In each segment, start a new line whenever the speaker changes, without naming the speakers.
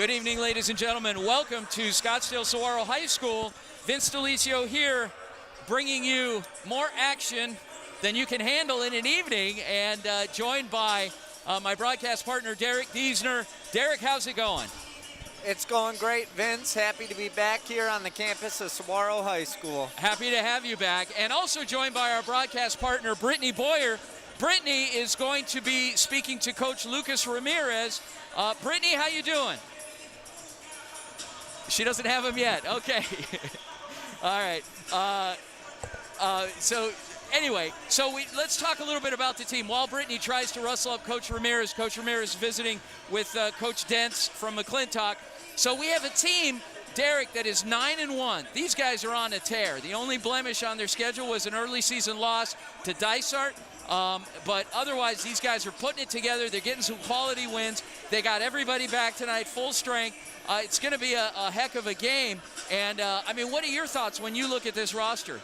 Good evening, ladies and gentlemen. Welcome to Scottsdale Saguaro High School. Vince Delicio here, bringing you more action than you can handle in an evening, and joined by my broadcast partner, Derek Diesner. Derek, how's it going?
It's going great, Vince. Happy to be back here on the campus of Saguaro High School.
Happy to have you back. And also joined by our broadcast partner, Brittany Boyer. Brittany is going to be speaking to Coach Lucas Ramirez. Brittany, how you doing? She doesn't have him yet. Okay. All right. Let's talk a little bit about the team. While Brittany tries to rustle up Coach Ramirez is visiting with Coach Dents from McClintock. So we have a team, Derek, that is 9-1. These guys are on a tear. The only blemish on their schedule was an early season loss to Dysart. But otherwise, these guys are putting it together. They're getting some quality wins. They got everybody back tonight, full strength. It's going to be a heck of a game. And, I mean, what are your thoughts when you look at this roster?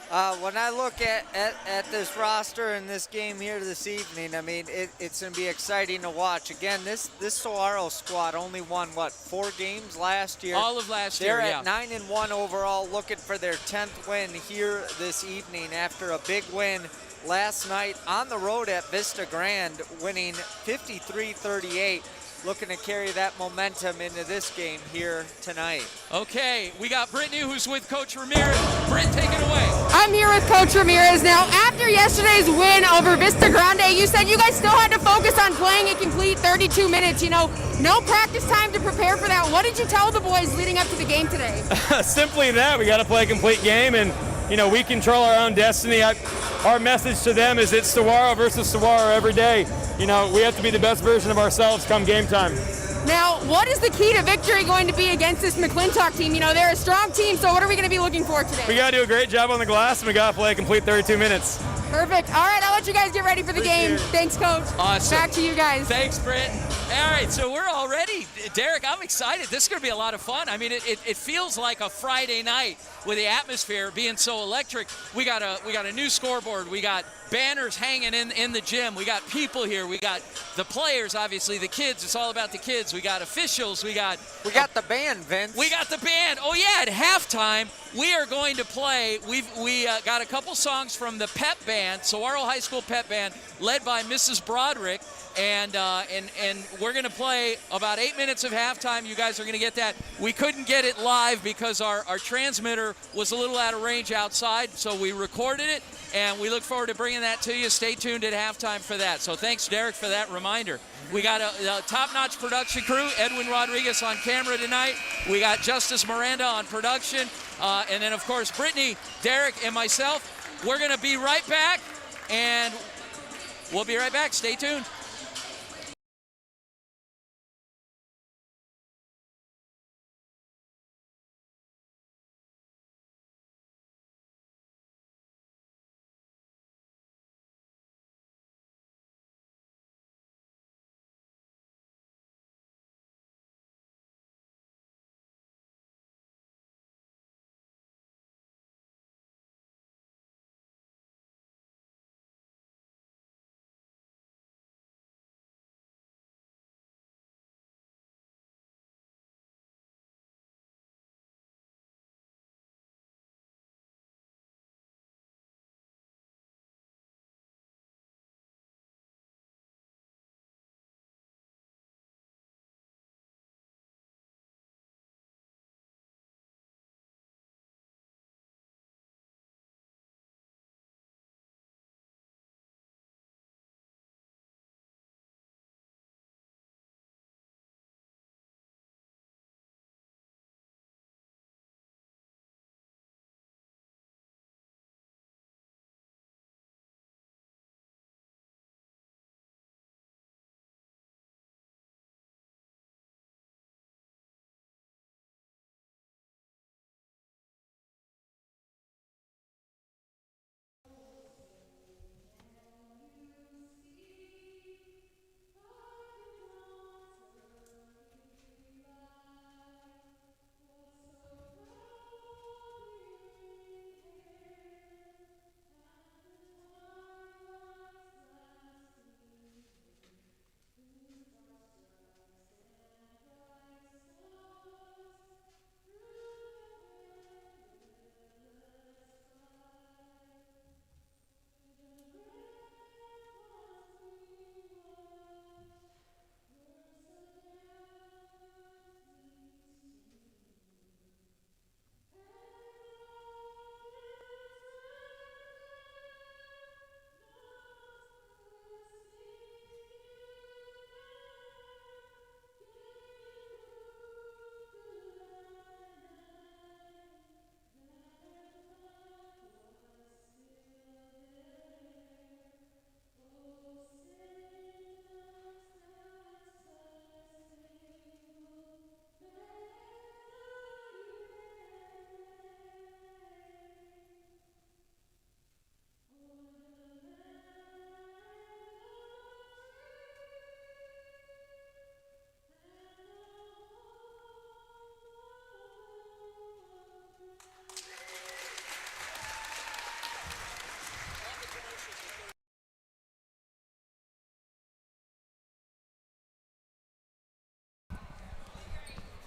When I look at this roster and this game here this evening, I mean, it's going to be exciting to watch. Again, this Saguaro squad only won, 4 games last year?
All of last year,
yeah. They're at 9-1 overall, looking for their 10th win here this evening after a big win last night on the road at Vista Grand, winning 53-38. Looking to carry that momentum into this game here tonight.
Okay, we got Brittany, who's with Coach Ramirez. Britt, take it away.
I'm here with Coach Ramirez. Now, after yesterday's win over Vista Grande, you said you guys still had to focus on playing a complete 32 minutes. You know, no practice time to prepare for that. What did you tell the boys leading up to the game today?
Simply that. We got to play a complete game, and, you know, we control our own destiny. Our message to them is it's Saguaro versus Saguaro every day. You know, we have to be the best version of ourselves come game time.
Now, what is the key to victory going to be against this McClintock team? You know, they're a strong team, so what are we going to be looking for today?
We got to do a great job on the glass, and we got to play a complete 32 minutes.
Perfect. All right, I'll let you guys get ready for the game. Thanks, Coach.
Awesome.
Back to you guys.
Thanks, Britt. All right, so we're all ready. Derek, I'm excited. This is going to be a lot of fun. I mean, it feels like a Friday night with the atmosphere being so electric. We got a new scoreboard. We got banners hanging in the gym. We got people here. We got the players, obviously, the kids. It's all about the kids. We got officials. We got
the band, Vince.
We got the band. Oh, yeah, at halftime, we are going to play. We got a couple songs from the pep band, Saguaro High School pep band, led by Mrs. Broderick. And we're going to play about 8 minutes of halftime. You guys are going to get that. We couldn't get it live because our transmitter was a little out of range outside, so we recorded it, and we look forward to bringing that to you. Stay tuned at halftime for that. So thanks, Derek, for that reminder. We got a top-notch production crew. Edwin Rodriguez on camera tonight. We got Justice Miranda on production. And then, of course, Brittany, Derek, and myself. We're going to be right back, and we'll be right back. Stay tuned.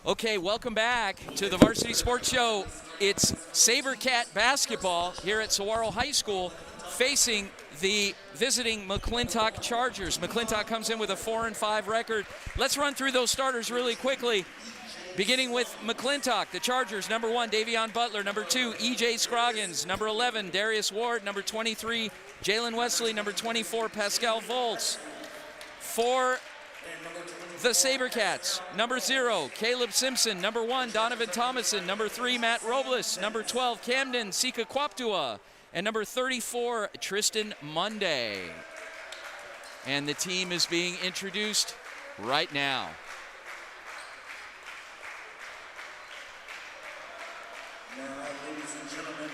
Okay, welcome back to the Varsity Sports Show. It's Sabercat basketball here at Saguaro High School facing the visiting McClintock Chargers. McClintock comes in with a 4-5 record. Let's run through those starters really quickly. Beginning with McClintock, the Chargers, number 1, Davion Butler, number 2, E.J. Scroggins, number 11, Darius Ward, number 23, Jalen Wesley, number 24, Pascal Volz. For the Sabercats, number 0, Caleb Simpson, number 1, Donovan Thomason, number 3, Matt Robles, number 12, Camden Sika Kwaptua, and number 34, Tristan Monday. And the team is being introduced right now.
Now, ladies and gentlemen,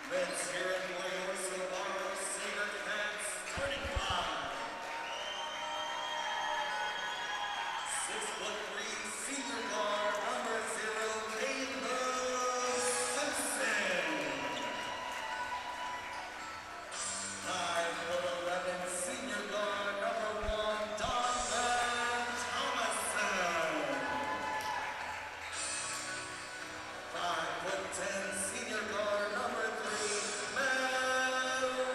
let's hear it for your Saguaro Sabercats starting five. 6'3" senior guard, number 0, Caleb Simpson. 5'11" senior guard, number 1, Donovan Thomason. 5'10" senior guard, number 3, Matt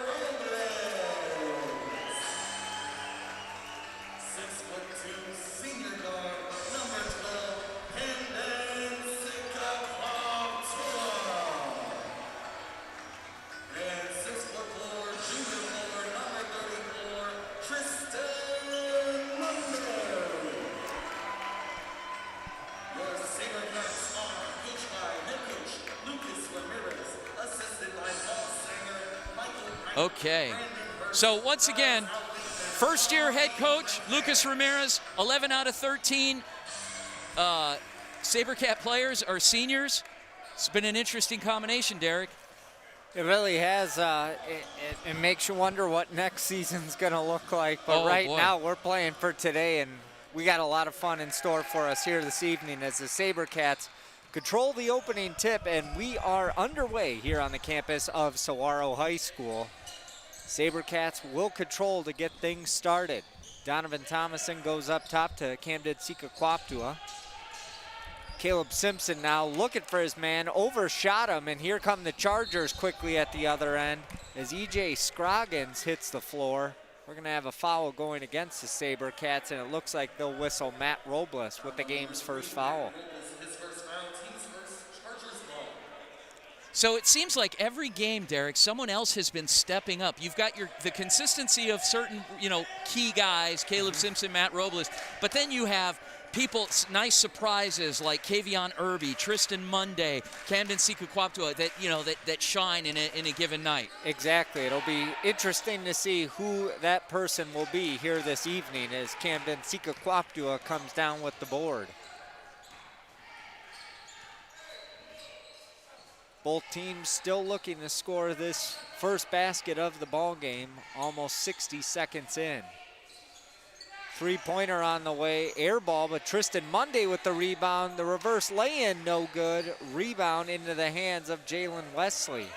Robles. 6'2" senior guard, number 12, Camden Sika Kwaptua. And 6'4" junior forward, number 34, Tristan Monday. Your Sabercats are coached by head coach Lucas Ramirez, assisted by Paul Sanger, Michael
Okay, so once again, first-year head coach Lucas Ramirez, 11 out of 13 Sabercat players are seniors. It's been an interesting combination, Derek.
It really has. It makes you wonder what next season's going to look like. But right
boy.
now, we're playing for today, and we got a lot of fun in store for us here this evening as the Sabercats control the opening tip, and we are underway here on the campus of Saguaro High School. Sabercats will control to get things started. Donovan Thomason goes up top to Camden Sika Kwaptua. Caleb Simpson now looking for his man, overshot him, and here come the Chargers quickly at the other end as E.J. Scroggins hits the floor. We're gonna have a foul going against the Sabercats, and it looks like they'll whistle Matt Robles with the game's first foul.
his first foul, team's first Chargers ball.
So it seems like every game, Derek, someone else has been stepping up. You've got the consistency of certain, key guys, Caleb Simpson, Matt Robles, but then you have people, nice surprises like Kavion Irby, Tristan Monday, Camden Sika Kwaptua that shine in a given night.
Exactly. It'll be interesting to see who that person will be here this evening as Camden Sika Kwaptua comes down with the board. Both teams still looking to score this first basket of the ball game, almost 60 seconds in. Three-pointer on the way, air ball, but Tristan Monday with the rebound. The reverse lay-in, no good. Rebound into the hands of Jalen Wesley.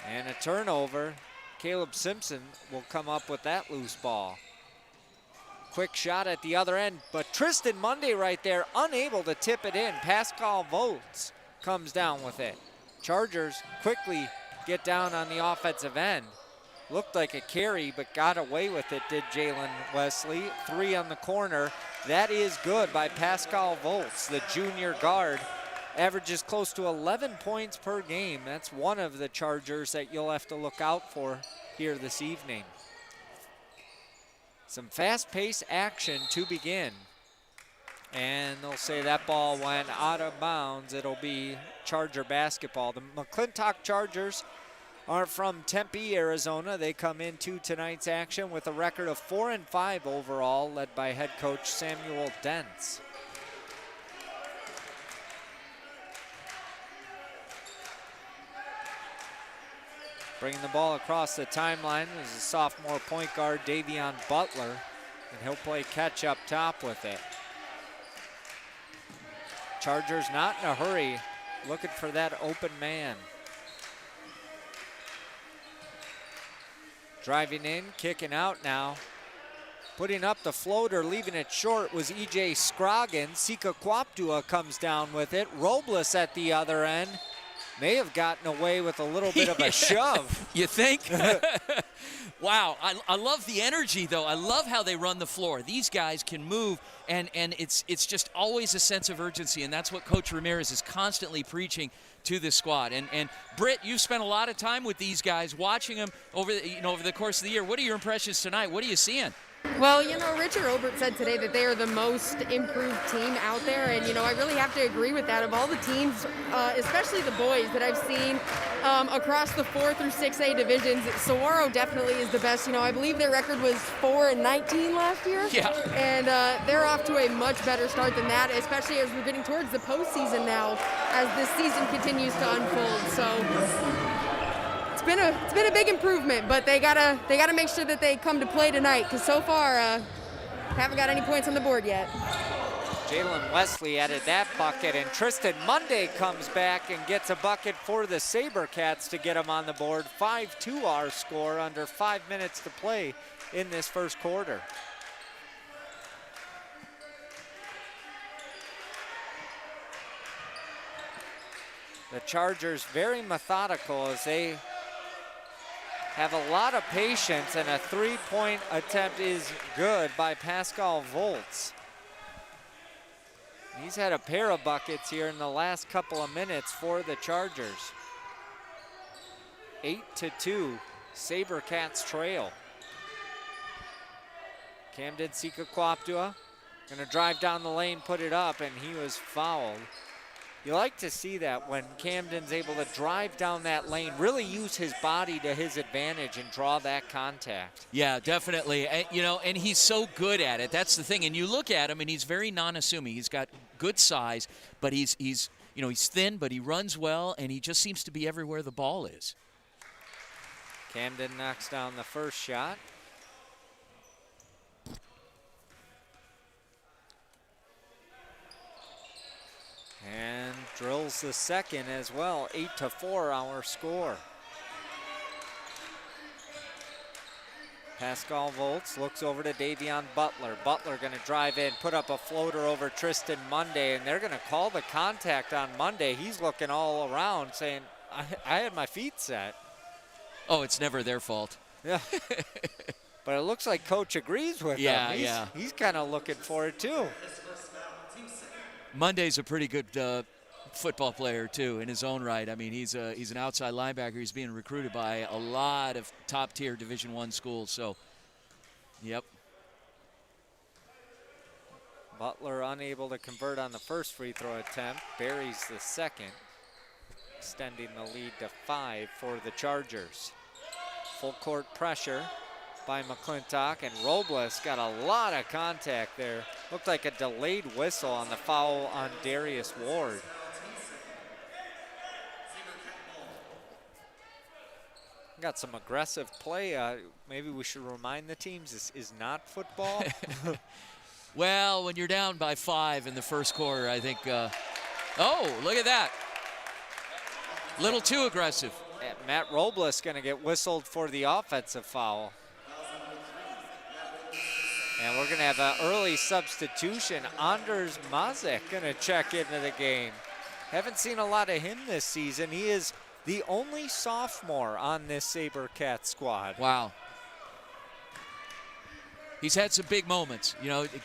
And a turnover. Caleb Simpson will come up with that loose ball. Quick shot at the other end, but Tristan Monday right there, unable to tip it in. Pascal Volz comes down with it. Chargers quickly get down on the offensive end. Looked like a carry, but got away with it, did Jalen Wesley. 3 on the corner. That is good by Pascal Volz, the junior guard. Averages close to 11 points per game. That's one of the Chargers that you'll have to look out for here this evening. Some fast-paced action to begin. And they'll say that ball went out of bounds. It'll be Charger basketball. The McClintock Chargers are from Tempe, Arizona. They come into tonight's action with a record of 4-5 overall, led by head coach Samuel Dentz. Bringing the ball across the timeline is a sophomore point guard, Davion Butler, and he'll play catch up top with it. Chargers not in a hurry, looking for that open man. Driving in, kicking out now. Putting up the floater, leaving it short was E.J. Scroggins. Sika Kwaptua comes down with it. Robles at the other end may have gotten away with a little bit of a shove.
You think? Wow, I love the energy, though. I love how they run the floor. These guys can move, and it's just always a sense of urgency, and that's what Coach Ramirez is constantly preaching to this squad. And Britt, you've spent a lot of time with these guys, watching them over the course of the year. What are your impressions tonight? What are you seeing?
Well, Richard Obert said today that they are the most improved team out there, and, I really have to agree with that. Of all the teams, especially the boys that I've seen across the 4 through 6A divisions, Saguaro definitely is the best. I believe their record was 4-19 last year.
Yeah. And
they're off to a much better start than that, especially as we're getting towards the postseason now, as this season continues to unfold. So it's been a big improvement, but they gotta make sure that they come to play tonight, because so far haven't got any points on the board yet.
Jalen Wesley added that bucket, and Tristan Monday comes back and gets a bucket for the Sabercats to get them on the board. 5-2 our score, under 5 minutes to play in this first quarter. The Chargers very methodical as they have a lot of patience, and a three-point attempt is good by Pascal Volz. He's had a pair of buckets here in the last couple of minutes for the Chargers. 8-2, Sabercats trail. Camden Sika Kwaptua gonna drive down the lane, put it up, and he was fouled. You like to see that when Camden's able to drive down that lane, really use his body to his advantage and draw that contact.
Yeah, definitely. And, and he's so good at it. That's the thing. And you look at him, and he's very non-assuming. He's got good size, but he's thin, but he runs well, and he just seems to be everywhere the ball is.
Camden knocks down the first shot. And drills the second as well. 8-4 our score. Pascal Volz looks over to Davion Butler. Butler gonna drive in, put up a floater over Tristan Monday, and they're gonna call the contact on Monday. He's looking all around saying, I had my feet set.
Oh, it's never their fault.
Yeah. But it looks like Coach agrees with him. He's kind of looking for it too.
Monday's a pretty good football player too in his own right. I mean, he's an outside linebacker. He's being recruited by a lot of top-tier Division I schools. So, yep.
Butler unable to convert on the first free throw attempt. Buries the second, extending the lead to 5 for the Chargers. Full court pressure by McClintock, and Robles got a lot of contact there. Looked like a delayed whistle on the foul on Darius Ward. Got some aggressive play. Maybe we should remind the teams this is not football.
Well, when you're down by 5 in the first quarter, I think, oh, look at that. Little too aggressive.
And Matt Robles gonna get whistled for the offensive foul. And we're gonna have an early substitution. Anders Mazek gonna check into the game. Haven't seen a lot of him this season. He is the only sophomore on this Sabercat squad.
Wow. He's had some big moments,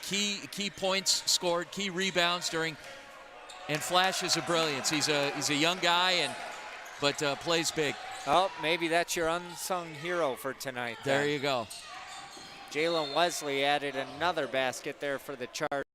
key points scored, key rebounds and flashes of brilliance. He's a young guy, but plays big.
Oh, maybe that's your unsung hero for tonight.
There you go.
Jalen Wesley added another basket there for the Chargers.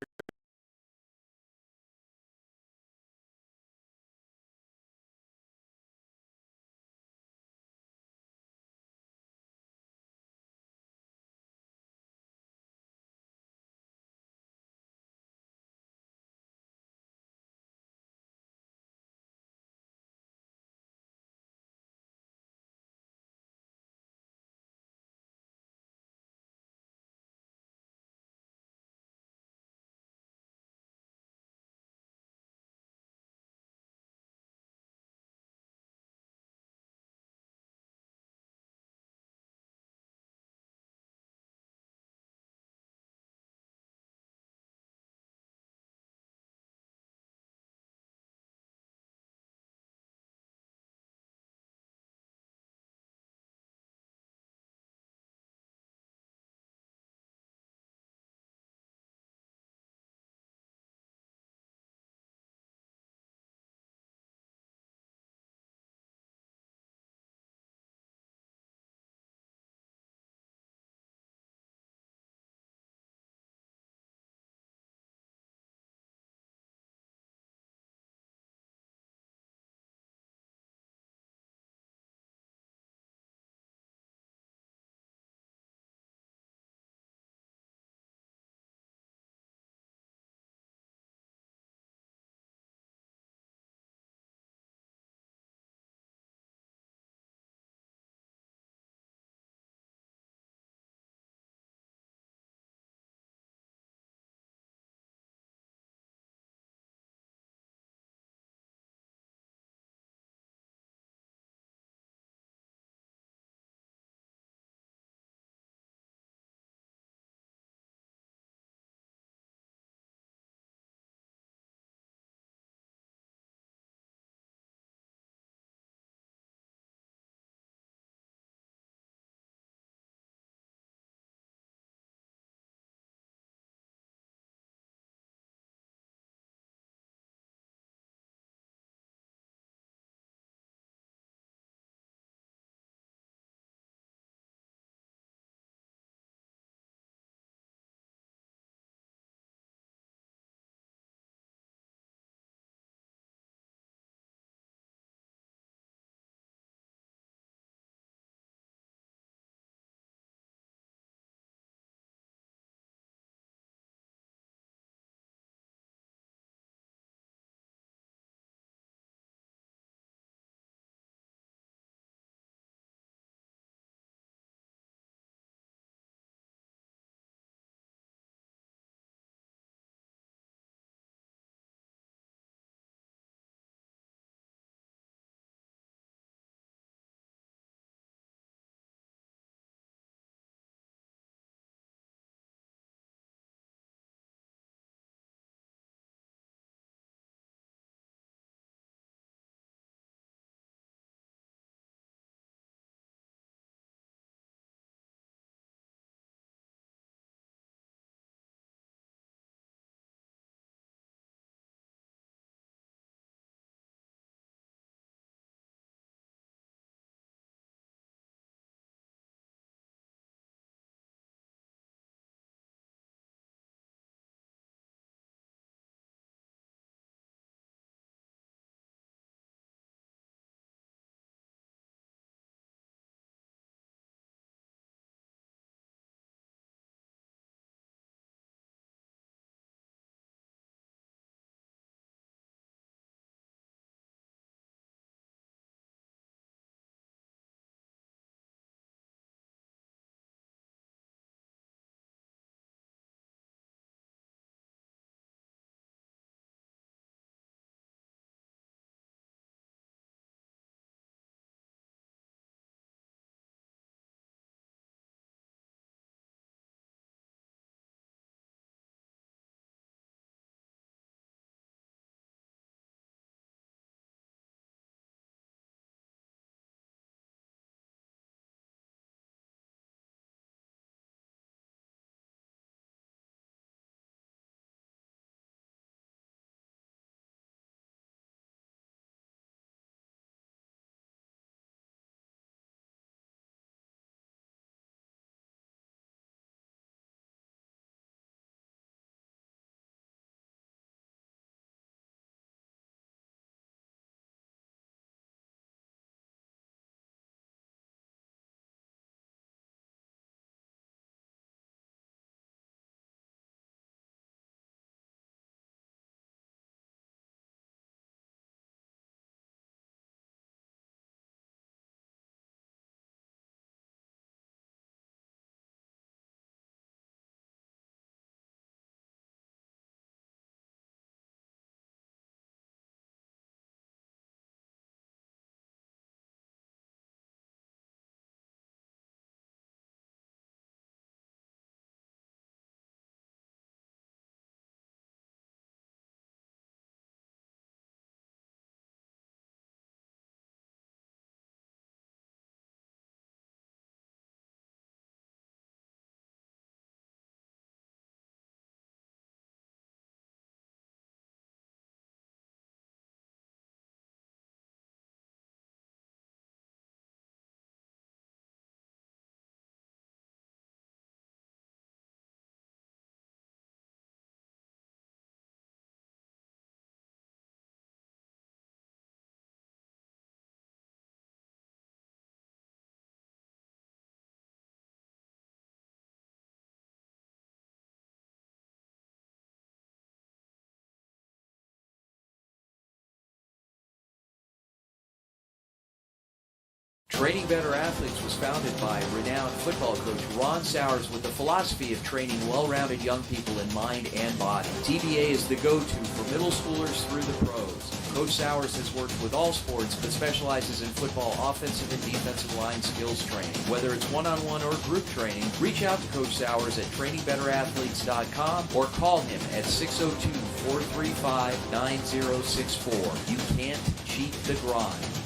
Training Better Athletes was founded by renowned football coach Ron Sowers with the philosophy of training well-rounded young people in mind and body. TBA is the go-to for middle schoolers through the pros. Coach Sowers has worked with all sports but specializes in football offensive and defensive line skills training. Whether it's one-on-one or group training, reach out to Coach Sowers at trainingbeterathletes.com or call him at 602-435-9064. You can't cheat the grind.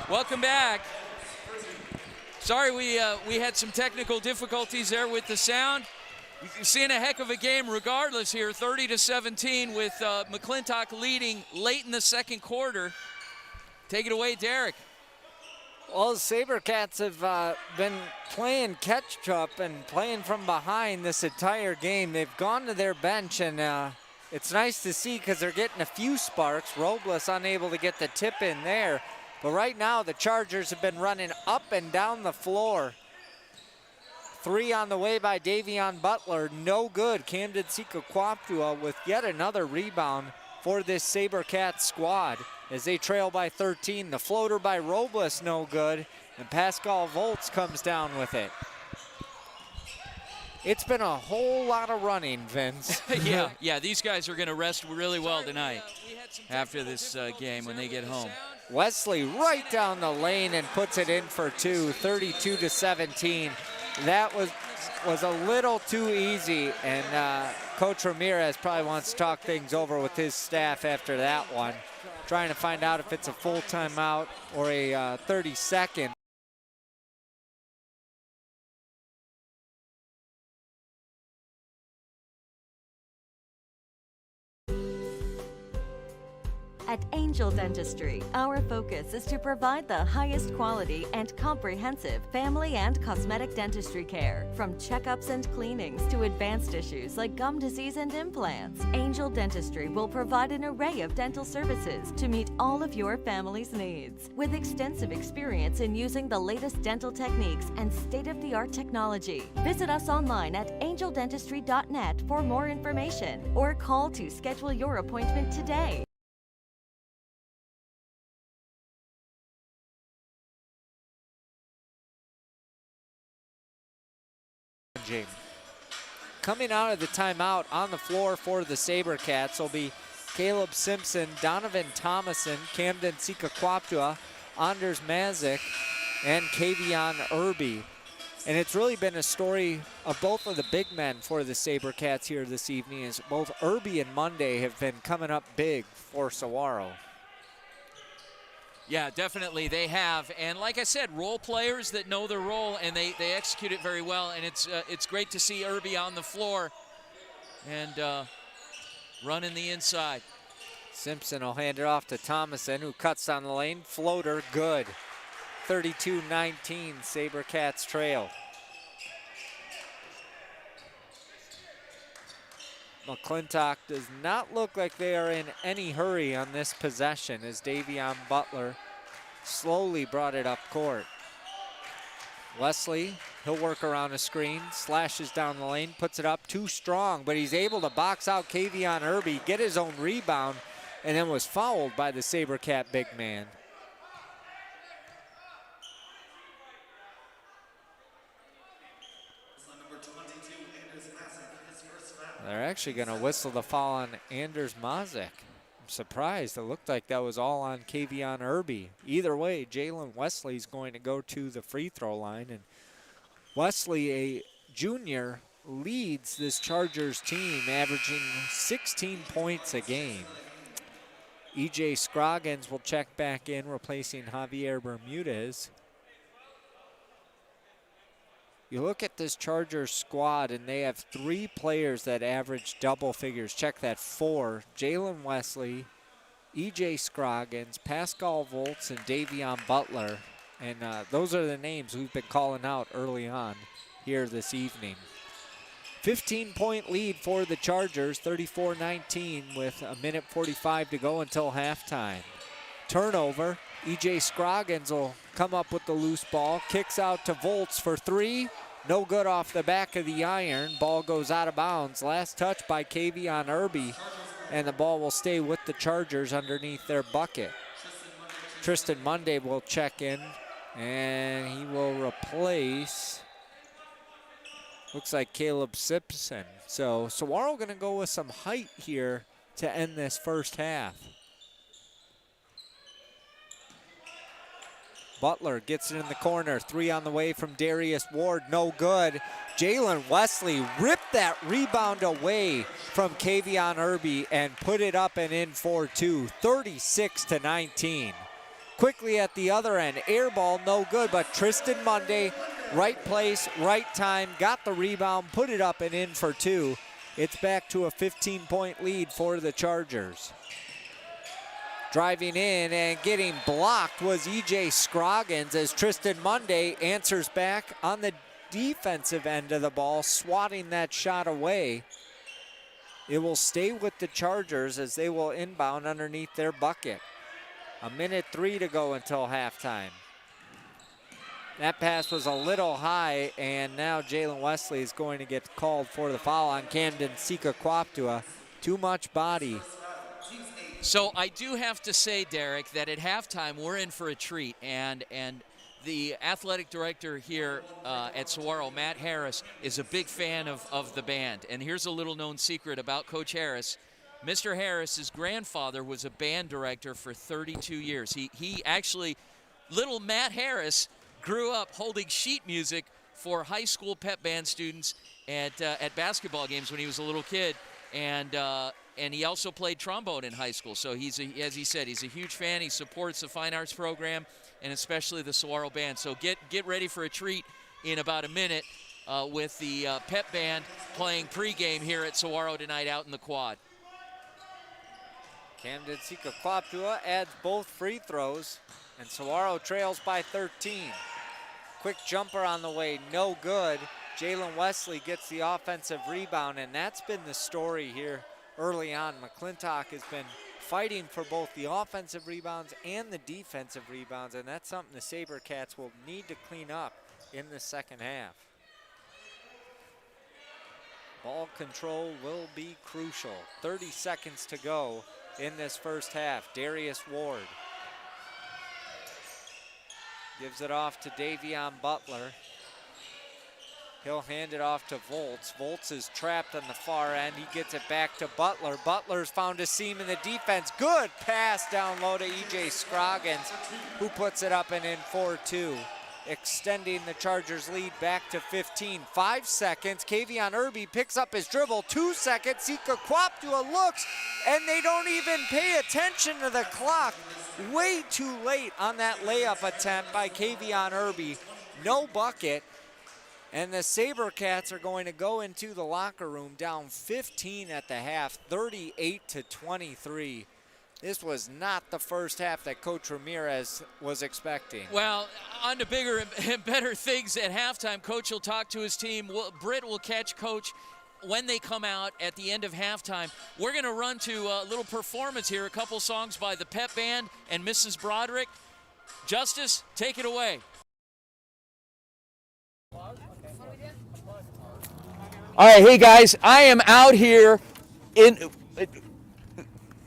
Welcome back. Sorry, we had some technical difficulties there with the sound. You're seeing a heck of a game regardless here, 30-17 with McClintock leading late in the second quarter. Take it away, Derek.
Well, the Sabercats have been playing catch-up and playing from behind this entire game. They've gone to their bench, and it's nice to see because they're getting a few sparks. Robles unable to get the tip in there. But right now, the Chargers have been running up and down the floor. 3 on the way by Davion Butler, no good. Camden Sika-Kwaptua with yet another rebound for this Sabercat squad as they trail by 13. The floater by Robles, no good. And Pascal Volz comes down with it. It's been a whole lot of running, Vince.
yeah, these guys are going to rest really well tonight after this game when they get home.
Wesley right down the lane and puts it in for 2, 32-17. That was a little too easy, and Coach Ramirez probably wants to talk things over with his staff after that one, trying to find out if it's a full timeout or a 30-second.
At Angel Dentistry, our focus is to provide the highest quality and comprehensive family and cosmetic dentistry care. From checkups and cleanings to advanced issues like gum disease and implants, Angel Dentistry will provide an array of dental services to meet all of your family's needs. With extensive experience in using the latest dental techniques and state-of-the-art technology, visit us online at angeldentistry.net for more information or call to schedule your appointment today.
Coming out of the timeout on the floor for the Sabercats will be Caleb Simpson, Donovan Thomason, Camden Sika-Kwaptua, Anders Mazik, and Kavion Irby. And it's really been a story of both of the big men for the Sabercats here this evening, as both Irby and Monday have been coming up big for Saguaro.
Yeah, definitely they have. And like I said, role players that know their role, and they execute it very well. And it's great to see Irby on the floor and running the inside.
Simpson will hand it off to Thomason, who cuts down the lane. Floater, good. 32-19, Sabercats trail. McClintock does not look like they are in any hurry on this possession as Davion Butler slowly brought it up court. Wesley, he'll work around a screen, slashes down the lane, puts it up too strong, but he's able to box out Kavion Irby, get his own rebound, and then was fouled by the Sabercat big man. They're actually going to whistle the foul on Anders Mazik. I'm surprised. It looked like that was all on Kavion Irby. Either way, Jalen Wesley's going to go to the free throw line. And Wesley, a junior, leads this Chargers team, averaging 16 points a game. E.J. Scroggins will check back in, replacing Javier Bermudez. You look at this Chargers squad, and they have 3 players that average double figures. Check that, 4. Jalen Wesley, E.J. Scroggins, Pascal Volz, and Davion Butler. And those are the names we've been calling out early on here this evening. 15-point lead for the Chargers, 34-19 with a minute 45 to go until halftime. Turnover. E.J. Scroggins will come up with the loose ball, kicks out to Volz for 3. No good off the back of the iron. Ball goes out of bounds. Last touch by Kavion Irby, and the ball will stay with the Chargers underneath their bucket. Tristan Monday will check in, and he will replace, looks like Caleb Simpson. So Saguaro going to go with some height here to end this first half. Butler gets it in the corner. 3 on the way from Darius Ward. No good. Jalen Wesley ripped that rebound away from Kavion Irby and put it up and in for 2. 36-19. quickly at the other end. Air ball, no good, but Tristan Monday, right place, right time, got the rebound, put it up and in for two. It's back to a 15-point lead for the Chargers. Driving in and getting blocked was E.J. Scroggins as Tristan Monday answers back on the defensive end of the ball, swatting that shot away. It will stay with the Chargers as they will inbound underneath their bucket. 1:03 to go until halftime. That pass was a little high, and now Jalen Wesley is going to get called for the foul on Camden Sika-Kwaptua. Too much body.
So I do have to say, Derek, that at halftime we're in for a treat, and the athletic director here at Saguaro, Matt Harris, is a big fan of the band. And here's a little-known secret about Coach Harris. Mr. Harris's grandfather was a band director for 32 years. He actually, little Matt Harris, grew up holding sheet music for high school pep band students at basketball games when he was a little kid, and he also played trombone in high school. So as he said, he's a huge fan. He supports the fine arts program and especially the Saguaro band. So get ready for a treat in about a minute with the pep band playing pregame here at Saguaro tonight out in the quad.
Camden Sika-Kwaptua adds both free throws, and Saguaro trails by 13. Quick jumper on the way, no good. Jalen Wesley gets the offensive rebound, and that's been the story here early on. McClintock has been fighting for both the offensive rebounds and the defensive rebounds, and that's something the Sabercats will need to clean up in the second half. Ball control will be crucial. 30 seconds to go in this first half. Darius Ward gives it off to Davion Butler. He'll hand it off to Volts. Volts is trapped on the far end. He gets it back to Butler. Butler's found a seam in the defense. Good pass down low to E.J. Scroggins, who puts it up and in 4-2. Extending the Chargers lead back to 15. 5 seconds, Kavion Irby picks up his dribble. 2 seconds, Sika-Kwaptua looks, and they don't even pay attention to the clock. Way too late on that layup attempt by Kavion Irby. No bucket, and the Sabercats are going to go into the locker room down 15 at the half, 38-23. This was not the first half that Coach Ramirez was expecting.
Well, on to bigger and better things at halftime. Coach will talk to his team. Britt will catch Coach when they come out at the end of halftime. We're going to run to a little performance here, a couple songs by the Pep Band and Mrs. Broderick. Justice, take it away.
All right, hey guys, I am out here in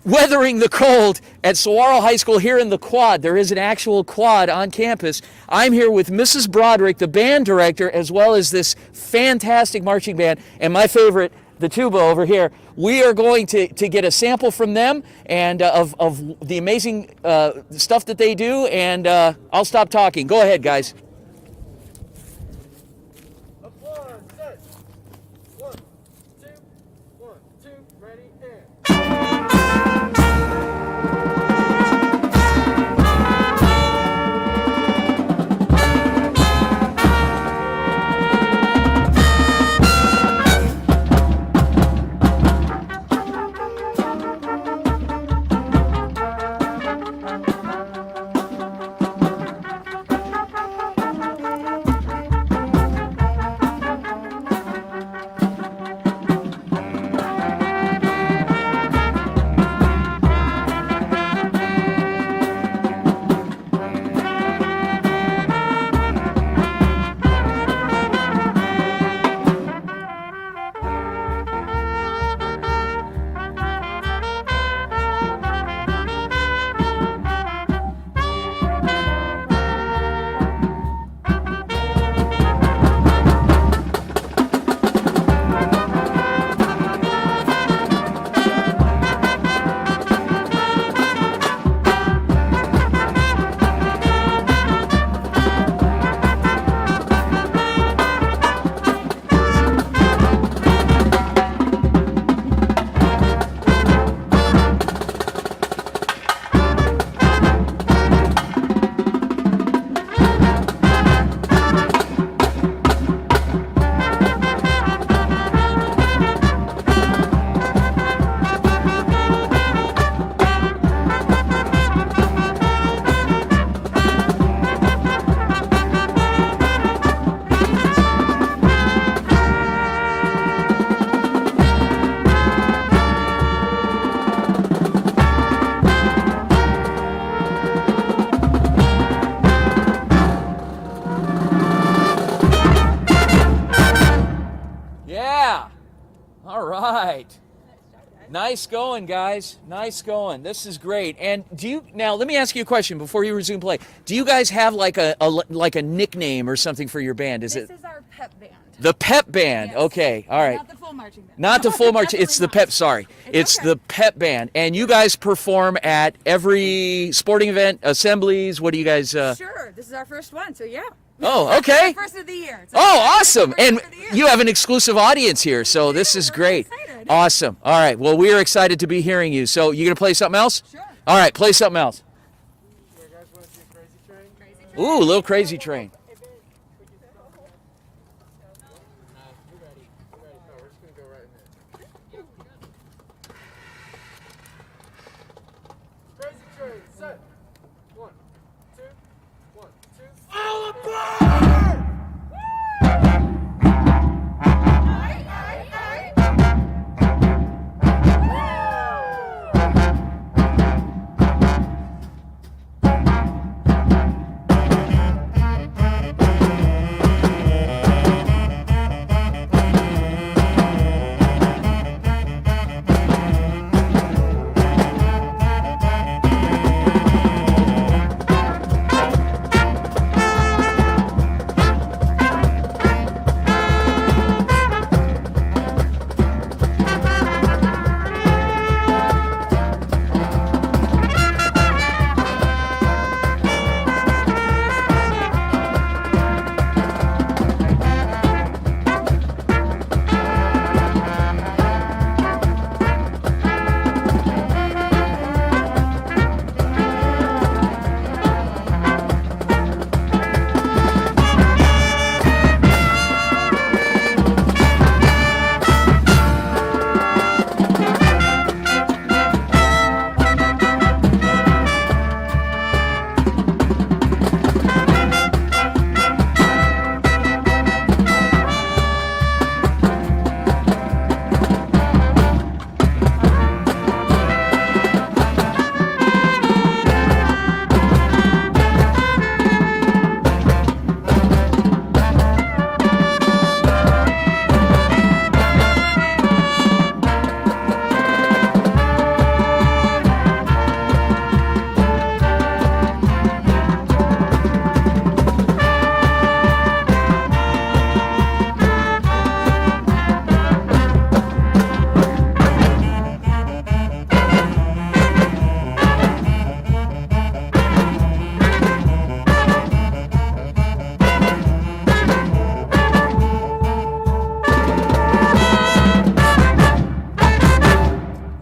weathering the cold at Saguaro High School here in the quad. There is an actual quad on campus. I'm here with Mrs. Broderick, the band director, as well as this fantastic marching band, and my favorite, the tuba over here. We are going to get a sample from them and of the amazing stuff that they do, and I'll stop talking. Go ahead, guys. Yeah. All right. Nice going, guys. Nice going. This is great. And now? Let me ask you a question before you resume play. Do you guys have like a nickname or something for your band?
This is our pep band.
The pep band?
Yes.
Okay. All right.
Not the full marching band.
Not the full march. It's the
Definitely
pep. Sorry, it's
okay.
the pep band. And you guys perform at every sporting event, assemblies. What do you guys?
Sure. This is our first one, so yeah.
Oh, okay.
First of the year. It's
Oh,
our
awesome.
first
And
of the year.
you have an exclusive audience here, so this is
We're
great.
excited.
Awesome. All right. Well, we are excited to be hearing you. So you gonna play something else?
Sure.
All right. Play something else. Ooh, a little Crazy Train.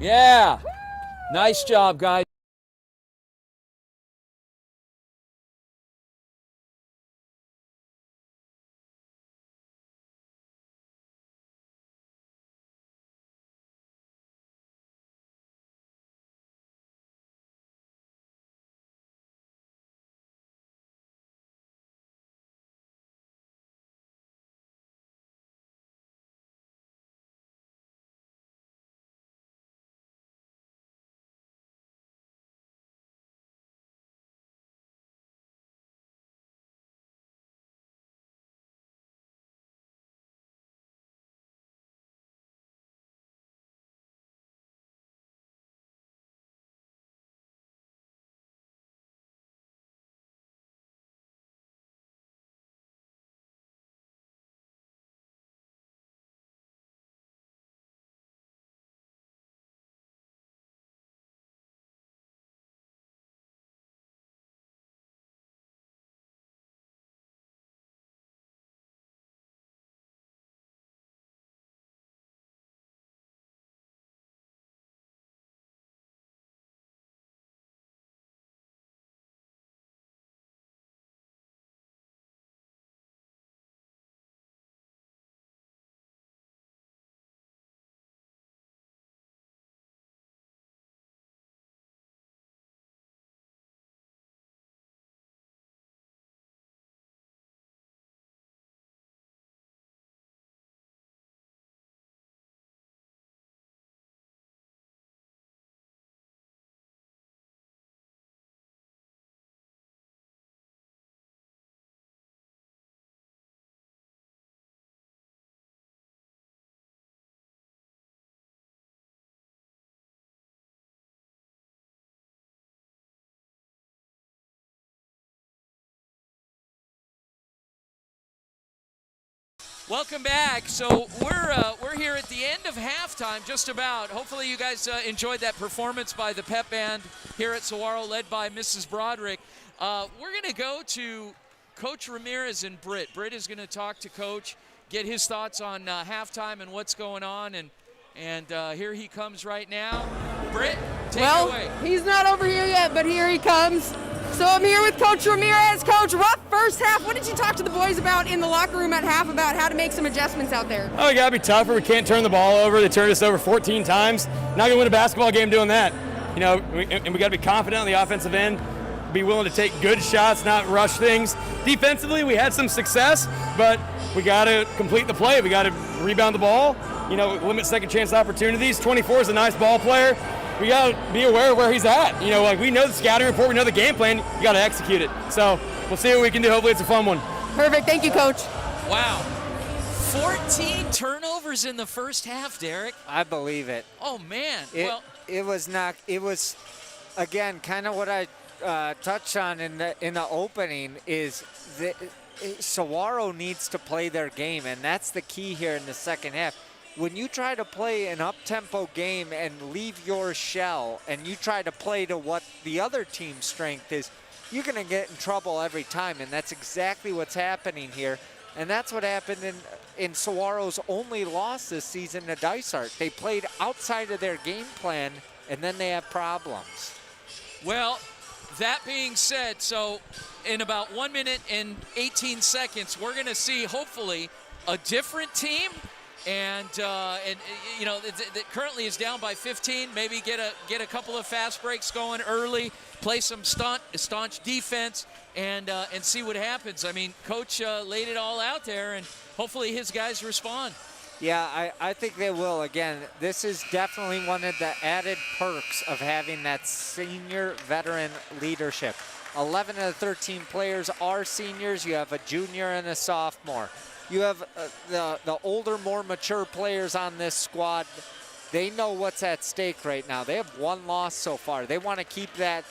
Yeah. Nice job, guys.
Welcome back. So we're here at the end of halftime, just about. Hopefully you guys enjoyed that performance by the pep band here at Saguaro, led by Mrs. Broderick. We're going to go to Coach Ramirez and Britt. Britt is going to talk to Coach, get his thoughts on halftime and what's going on, and here he comes right now. Britt, take it away.
He's not over here yet, but here he comes. So I'm here with Coach Ramirez. Coach, rough first half. What did you talk to the boys about in the locker room at half about how to make some adjustments out there?
Oh, we got to be tougher. We can't turn the ball over. They turned us over 14 times. Not going to win a basketball game doing that. You know, and we got to be confident on the offensive end, be willing to take good shots, not rush things. Defensively, we had some success, but we got to complete the play. We got to rebound the ball, you know, limit second chance opportunities. 24 is a nice ball player. We got to be aware of where he's at. You know, like we know the scouting report, we know the game plan, you got to execute it. So we'll see what we can do. Hopefully it's a fun one.
Perfect. Thank you, Coach.
Wow. 14 turnovers in the first half, Derek.
I believe it.
Oh, man.
It was, again, kind of what I touched on in the opening is that Saguaro needs to play their game, and that's the key here in the second half. When you try to play an up-tempo game and leave your shell and you try to play to what the other team's strength is, you're going to get in trouble every time, and that's exactly what's happening here. And that's what happened in Saguaro's only loss this season to Dysart. They played outside of their game plan, and then they have problems.
Well, that being said, so in about 1 minute and 18 seconds, we're going to see, hopefully, a different team. And you know, that currently is down by 15. Maybe get a couple of fast breaks going early, play some staunch defense, and see what happens. I mean, Coach laid it all out there, and hopefully his guys respond.
Yeah, I think they will. Again, this is definitely one of the added perks of having that senior veteran leadership. 11 of the 13 players are seniors. You have a junior and a sophomore. You have the older, more mature players on this squad. They know what's at stake right now. They have one loss so far. They want to keep that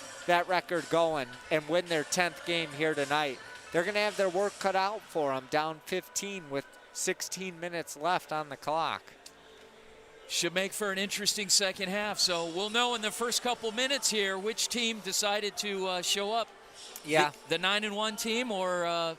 record going and win their 10th game here tonight. They're going to have their work cut out for them, down 15 with 16 minutes left on the clock.
Should make for an interesting second half. So we'll know in the first couple minutes here which team decided to show up.
Yeah.
The 9-1 team or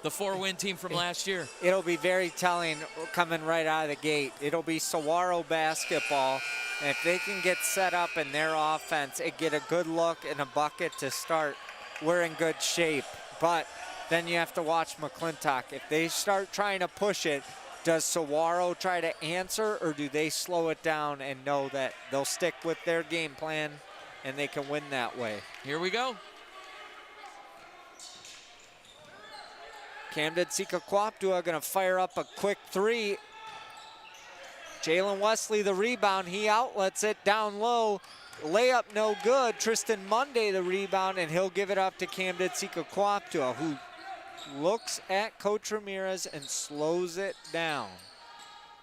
the 4-win team from last year.
It'll be very telling coming right out of the gate. It'll be Saguaro basketball, and if they can get set up in their offense and get a good look and a bucket to start, we're in good shape. But then you have to watch McClintock. If they start trying to push it, does Saguaro try to answer, or do they slow it down and know that they'll stick with their game plan and they can win that way?
Here we go.
Camden Sika-Kwaptua going to fire up a quick three. Jalen Wesley the rebound. He outlets it down low. Layup no good. Tristan Monday the rebound, and he'll give it up to Camden Sika-Kwaptua, who looks at Coach Ramirez and slows it down.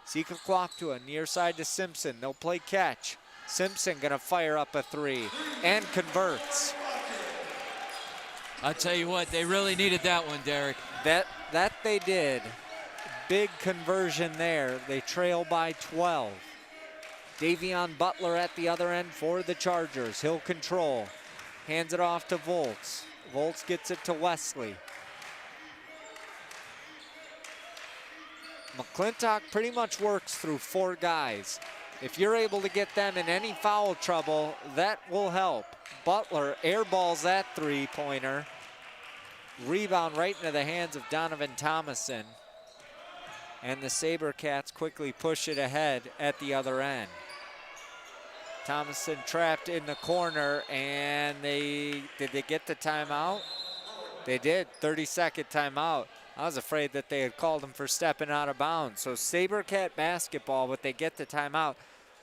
Sika-Kwaptua near side to Simpson. They'll play catch. Simpson going to fire up a three and converts.
I tell you what, they really needed that one, Derek.
That they did. Big conversion there. They trail by 12. Davion Butler at the other end for the Chargers. He'll control. Hands it off to Volts. Volts gets it to Wesley. McClintock pretty much works through four guys. If you're able to get them in any foul trouble, that will help. Butler airballs that three-pointer. Rebound right into the hands of Donovan Thomason. And the Sabercats quickly push it ahead at the other end. Thomason trapped in the corner, and did they get the timeout? They did, 30-second timeout. I was afraid that they had called him for stepping out of bounds. So Sabercat basketball, but they get the timeout.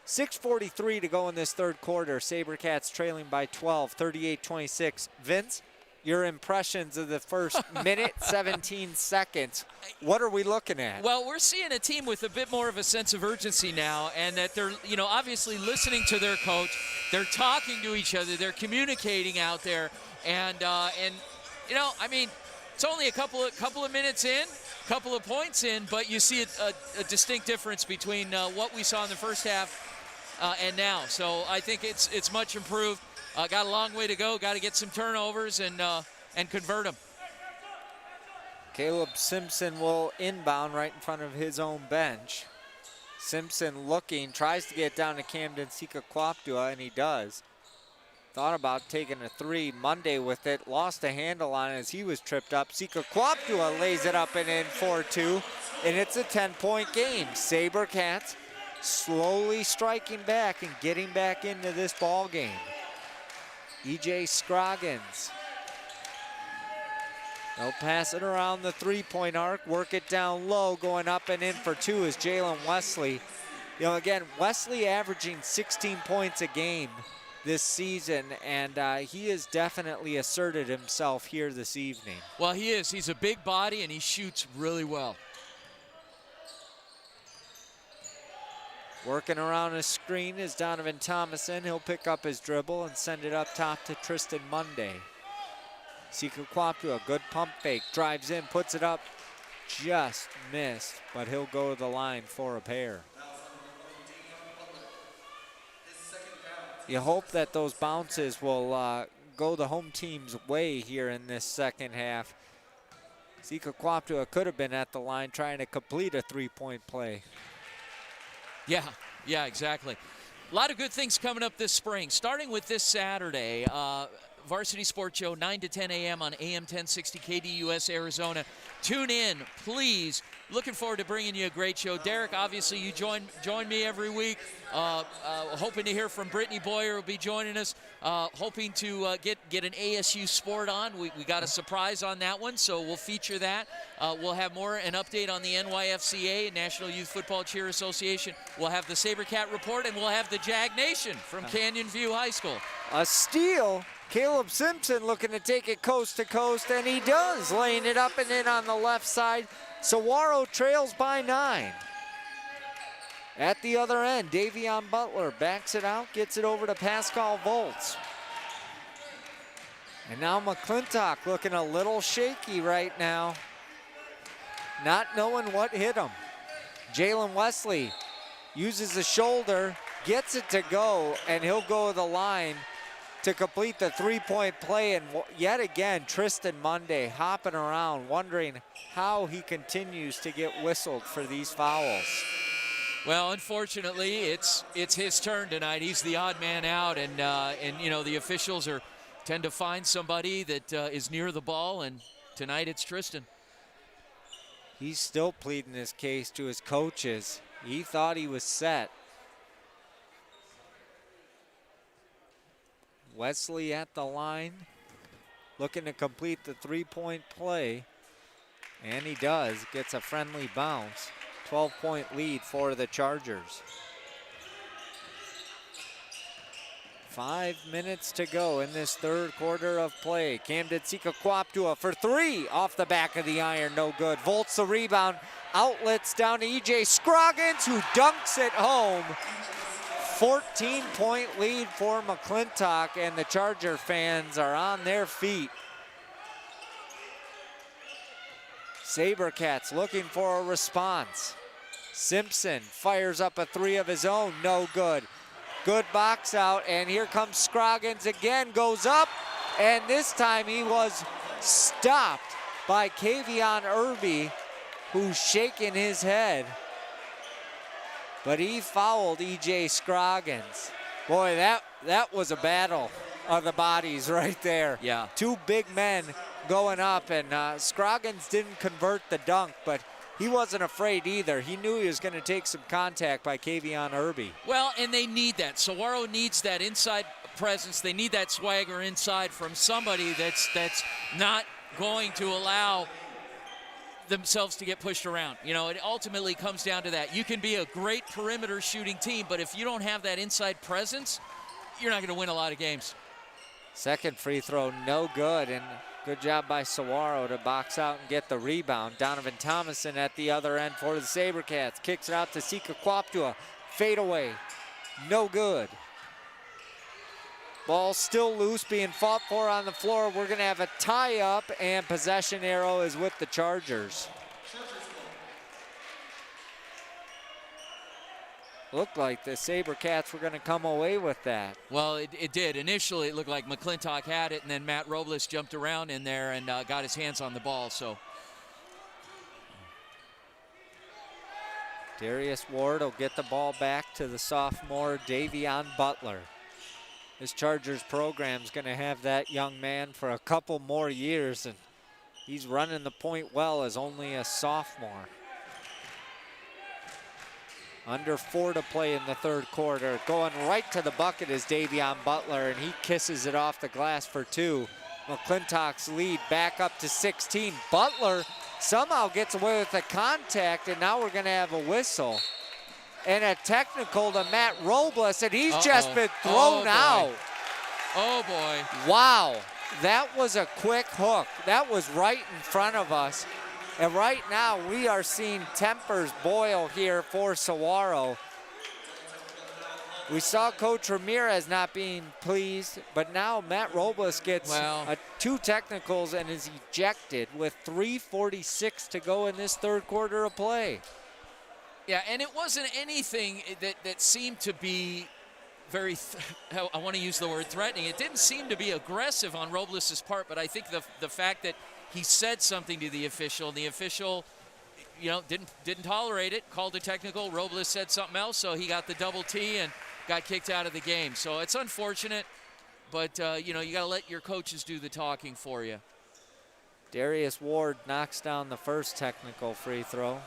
6:43 to go in this third quarter. Sabercats trailing by 12, 38-26. Vince, your impressions of the first minute, 17 seconds. What are we looking at?
Well, we're seeing a team with a bit more of a sense of urgency now, and that they're, you know, obviously listening to their coach. They're talking to each other. They're communicating out there, and you know, I mean, it's only a couple of minutes in, couple of points in, but you see a distinct difference between what we saw in the first half and now. So I think it's much improved. Got a long way to go. Got to get some turnovers and convert them.
Caleb Simpson will inbound right in front of his own bench. Simpson looking, tries to get down to Camden Sika-Kwaptua, and he does. Thought about taking a three. Monday with it, lost a handle on it as he was tripped up. Sika-Kwaptua lays it up and in for 2, and it's a 10-point game. Sabercats slowly striking back and getting back into this ball game. E.J. Scroggins. They'll pass it around the three-point arc, work it down low, going up and in for 2 is Jalen Wesley. You know, again, Wesley averaging 16 points a game this season, and he has definitely asserted himself here this evening.
Well, he is. He's a big body, and he shoots really well.
Working around a screen is Donovan Thomason. He'll pick up his dribble and send it up top to Tristan Monday. Sika-Kwaptua, good pump fake, drives in, puts it up, just missed, but he'll go to the line for a pair. You hope that those bounces will go the home team's way here in this second half. Sika-Kwaptua could have been at the line trying to complete a three-point play.
Yeah, exactly. A lot of good things coming up this spring, starting with this Saturday. Varsity Sports Show, 9 to 10 a.m. on AM 1060 KDUS Arizona. Tune in, please. Looking forward to bringing you a great show. Derek, obviously you join me every week. Hoping to hear from Brittany Boyer will be joining us. Hoping to get an ASU sport on. We got a surprise on that one, so we'll feature that. We'll have an update on the NYFCA, National Youth Football Cheer Association. We'll have the Sabercat Report, and we'll have the Jag Nation from Canyon View High School.
A steal. Caleb Simpson looking to take it coast to coast, and he does, laying it up and in on the left side. Saguaro trails by 9. At the other end, Davion Butler backs it out, gets it over to Pascal Volts. And now McClintock looking a little shaky right now, not knowing what hit him. Jalen Wesley uses the shoulder, gets it to go, and he'll go to the line to complete the three-point play. And yet again, Tristan Monday hopping around, wondering how he continues to get whistled for these fouls.
Well, unfortunately, it's his turn tonight. He's the odd man out, and you know, the officials tend to find somebody that is near the ball, and tonight it's Tristan.
He's still pleading his case to his coaches. He thought he was set. Wesley at the line, looking to complete the three-point play, and he does. Gets a friendly bounce. 12-point lead for the Chargers. 5 minutes to go in this third quarter of play. Camden Sika-Kwaptua for 3 off the back of the iron, no good. Volts the rebound, outlets down to E.J. Scroggins, who dunks it home. 14-point lead for McClintock, and the Charger fans are on their feet. Sabercats looking for a response. Simpson fires up a 3 of his own, no good. Good box out, and here comes Scroggins again, goes up, and this time he was stopped by Kavion Irby, who's shaking his head. But he fouled E.J. Scroggins. Boy, that was a battle of the bodies right there.
Yeah.
2 big men going up, and Scroggins didn't convert the dunk, but he wasn't afraid either. He knew he was going to take some contact by Kavion Irby.
Well, and they need that. Saguaro needs that inside presence. They need that swagger inside from somebody that's not going to allow themselves to get pushed around. You know, it ultimately comes down to that. You can be a great perimeter shooting team, but if you don't have that inside presence, you're not going to win a lot of games.
Second free throw, no good, and good job by Saguaro to box out and get the rebound. Donovan Thomason at the other end for the Sabercats. Kicks it out to Sika-Kwaptua. Fade away, no good. Ball still loose, being fought for on the floor. We're going to have a tie-up, and possession arrow is with the Chargers. Looked like the Sabercats were going to come away with that.
Well, it did. Initially, it looked like McClintock had it, and then Matt Robles jumped around in there and got his hands on the ball. So
Darius Ward will get the ball back to the sophomore Davion Butler. This Chargers program's going to have that young man for a couple more years, and he's running the point well as only a sophomore. Under 4 to play in the third quarter. Going right to the bucket is Davion Butler, and he kisses it off the glass for 2. McClintock's lead back up to 16. Butler somehow gets away with the contact, and now we're going to have a whistle. And a technical to Matt Robles, and he's just been thrown out.
Oh, boy.
Wow, that was a quick hook. That was right in front of us. And right now, we are seeing tempers boil here for Saguaro. We saw Coach Ramirez not being pleased, but now Matt Robles gets 2 technicals and is ejected with 3:46 to go in this third quarter of play.
Yeah, and it wasn't anything that seemed to be very, I want to use the word threatening. It didn't seem to be aggressive on Robles' part, but I think the fact that he said something to the official, and the official, didn't tolerate it, called a technical. Robles said something else, so he got the double T and got kicked out of the game. So it's unfortunate, but, you got to let your coaches do the talking for you.
Darius Ward knocks down the first technical free throw.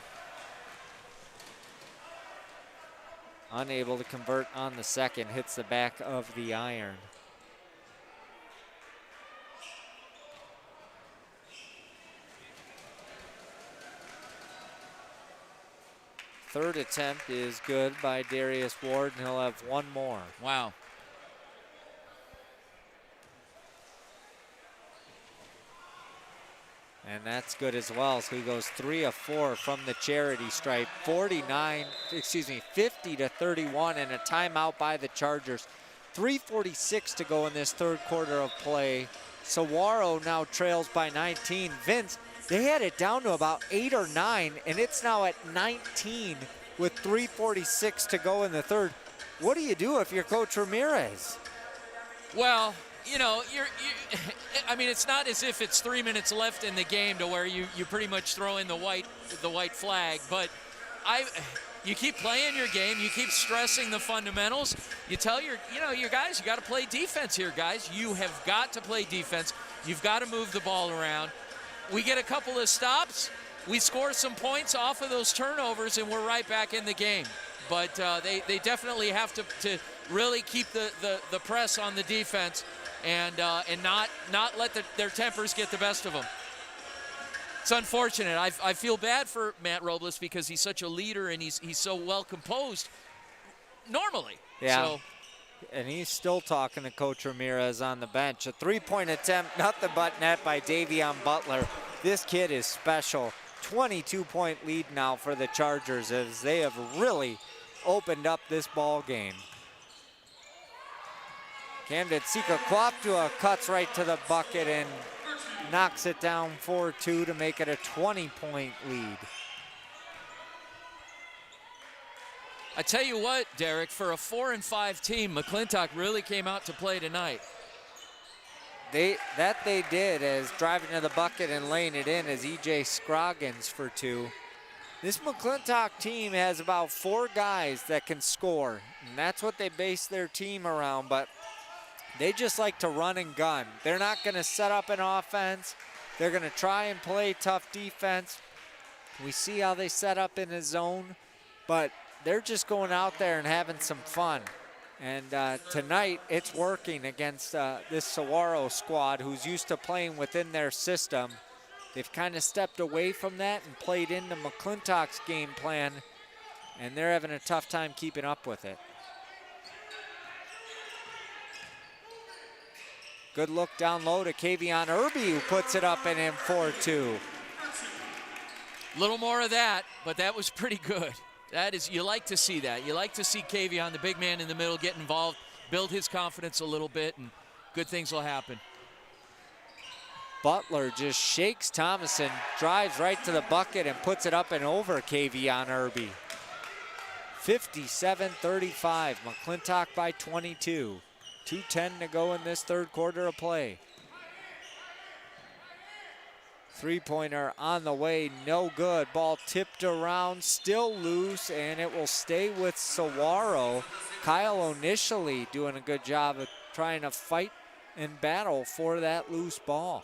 Unable to convert on the second, hits the back of the iron. Third attempt is good by Darius Ward, and he'll have one more.
Wow.
And that's good as well. So he goes 3 of 4 from the charity stripe. 50 to 31, and a timeout by the Chargers. 3:46 to go in this third quarter of play. Saguaro now trails by 19. Vince, they had it down to about 8 or 9, and it's now at 19 with 3:46 to go in the third. What do you do if you're Coach Ramirez?
Well, I mean, it's not as if it's 3 minutes left in the game to where you pretty much throw in the white flag, but you keep playing your game, you keep stressing the fundamentals. You tell your guys, you got to play defense here, guys. You have got to play defense. You've got to move the ball around. We get a couple of stops, we score some points off of those turnovers, and we're right back in the game. But they definitely have to really keep the press on the defense and not let their tempers get the best of them. It's unfortunate. I feel bad for Matt Robles because he's such a leader and he's so well composed normally.
Yeah.
So,
and he's still talking to Coach Ramirez on the bench. A 3-point attempt, nothing but net by Davion Butler. This kid is special. 22-point lead now for the Chargers as they have really opened up this ball game. Camden Sika-Kwaptua cuts right to the bucket and knocks it down 4-2 to make it a 20-point lead.
I tell you what, Derek, for a 4-5 team, McClintock really came out to play tonight.
They did, as driving to the bucket and laying it in as E.J. Scroggins for 2. This McClintock team has about 4 guys that can score, and that's what they base their team around, but they just like to run and gun. They're not going to set up an offense. They're going to try and play tough defense. We see how they set up in a zone, but they're just going out there and having some fun. And tonight, it's working against this Saguaro squad who's used to playing within their system. They've kind of stepped away from that and played into McClintock's game plan, and they're having a tough time keeping up with it. Good look down low to Kavion Irby, who puts it up and in 4-2.
A little more of that, but that was pretty good. You like to see that. You like to see Kavion, the big man in the middle, get involved, build his confidence a little bit, and good things will happen.
Butler just shakes Thomason, drives right to the bucket and puts it up and over Kavion Irby. 57-35. McClintock by 22. 2:10 to go in this third quarter of play. Three-pointer on the way, no good. Ball tipped around, still loose, and it will stay with Saguaro. Kyle O'Nishally doing a good job of trying to fight and battle for that loose ball.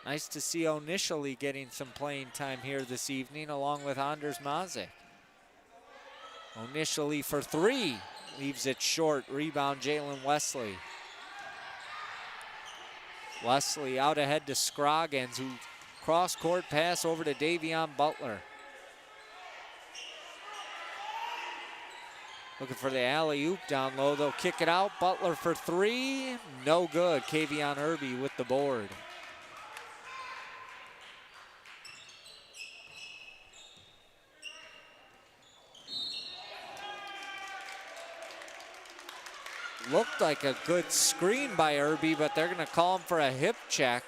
Nice to see O'Nishally getting some playing time here this evening along with Anders Mazic. O'Nishally for three, leaves it short. Rebound Jalen Wesley. Wesley out ahead to Scroggins, who cross-court pass over to Davion Butler. Looking for the alley-oop down low. They'll kick it out. Butler for three. No good. Kavion Irby with the board. Looked like a good screen by Irby, but they're going to call him for a hip check.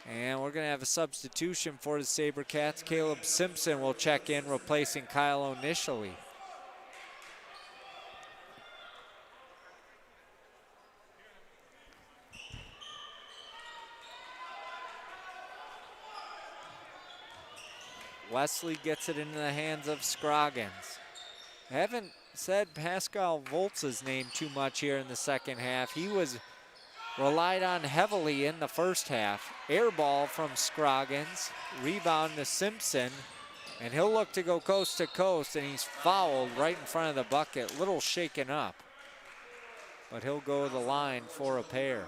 And we're going to have a substitution for the Sabercats. Caleb Simpson will check in, replacing Kyle O'Nishally. Wesley gets it into the hands of Scroggins. I haven't said Pascal Voltz's name too much here in the second half. He was relied on heavily in the first half. Air ball from Scroggins, rebound to Simpson, and he'll look to go coast to coast, and he's fouled right in front of the bucket, little shaken up. But he'll go to the line for a pair.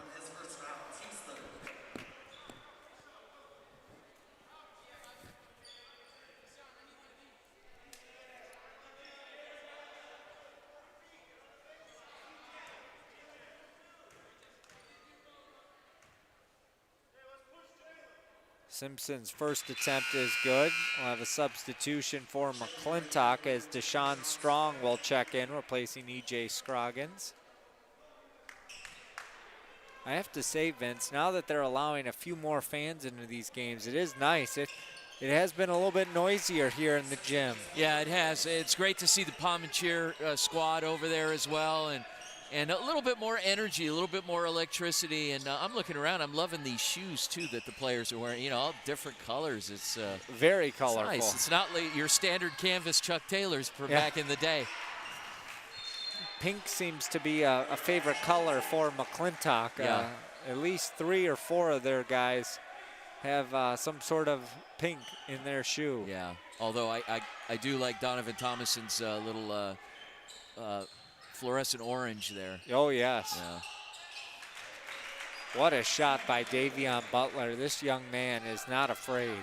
Simpson's first attempt is good. We'll have a substitution for McClintock as Deshaun Strong will check in, replacing E.J. Scroggins. I have to say, Vince, now that they're allowing a few more fans into these games, it is nice. It has been a little bit noisier here in the gym.
Yeah, it has. It's great to see the Palm and Cheer squad over there as well, and a little bit more energy, a little bit more electricity. And I'm looking around. I'm loving these shoes, too, that the players are wearing. You know, all different colors. It's
very colorful.
It's nice. It's not like your standard canvas Chuck Taylors from back in the day.
Pink seems to be a favorite color for McClintock.
Yeah.
At least 3 or 4 of their guys have some sort of pink in their shoe.
Yeah, although I do like Donovan Thomason's little fluorescent orange there.
Oh, yes.
Yeah.
What a shot by Davion Butler. This young man is not afraid.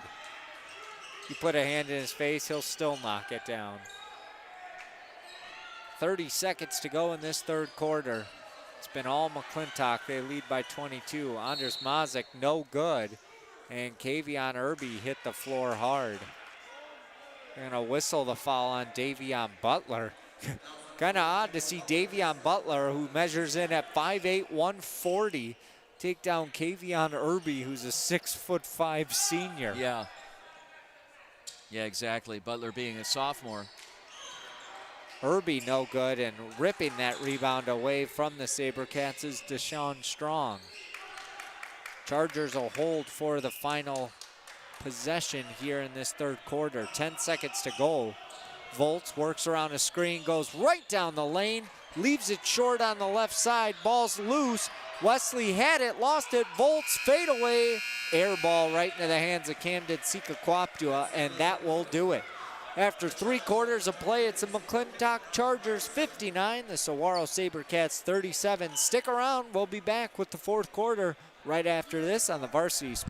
You put a hand in his face, he'll still knock it down. 30 seconds to go in this third quarter. It's been all McClintock. They lead by 22. Anders Mazic, no good. And Kavion Irby hit the floor hard. They're going to whistle the foul on Davion Butler. Kind of odd to see Davion Butler, who measures in at 5'8", 140, take down Kavion Irby, who's a 6'5" senior.
Yeah. Yeah, exactly. Butler being a sophomore.
Irby no good, and ripping that rebound away from the Sabercats is Deshaun Strong. Chargers will hold for the final possession here in this third quarter. 10 seconds to go. Voltz works around a screen, goes right down the lane, leaves it short on the left side. Ball's loose. Wesley had it, lost it. Voltz fadeaway. Air ball right into the hands of Camden Sika-Kwaptua, and that will do it. After 3 quarters of play, it's the McClintock Chargers 59, the Saguaro Sabercats 37. Stick around. We'll be back with the fourth quarter right after this on the Varsity Sports.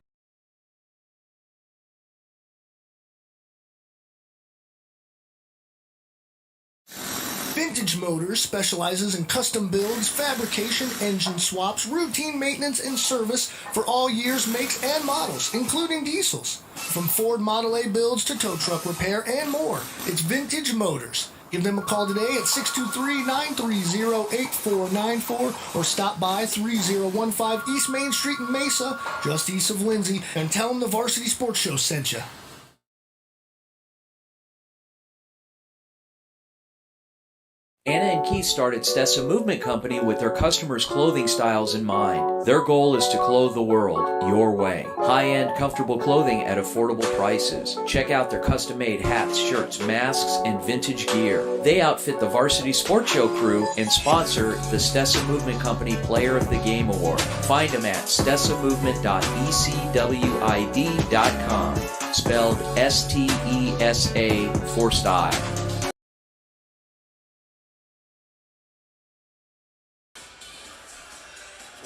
Vintage Motors specializes in custom builds, fabrication, engine swaps, routine maintenance, and service for all years, makes, and models, including diesels. From Ford Model A builds to tow truck repair and more, it's Vintage Motors. Give them a call today at 623-930-8494 or stop by 3015 East Main Street in Mesa, just east of Lindsay, and tell them the Varsity Sports Show sent you.
Anna and Keith started Stessa Movement Company with their customers' clothing styles in mind. Their goal is to clothe the world your way. High-end, comfortable clothing at affordable prices. Check out their custom-made hats, shirts, masks, and vintage gear. They outfit the Varsity Sports Show crew and sponsor the Stessa Movement Company Player of the Game Award. Find them at stessamovement.ecwid.com. Spelled S-T-E-S-A for style.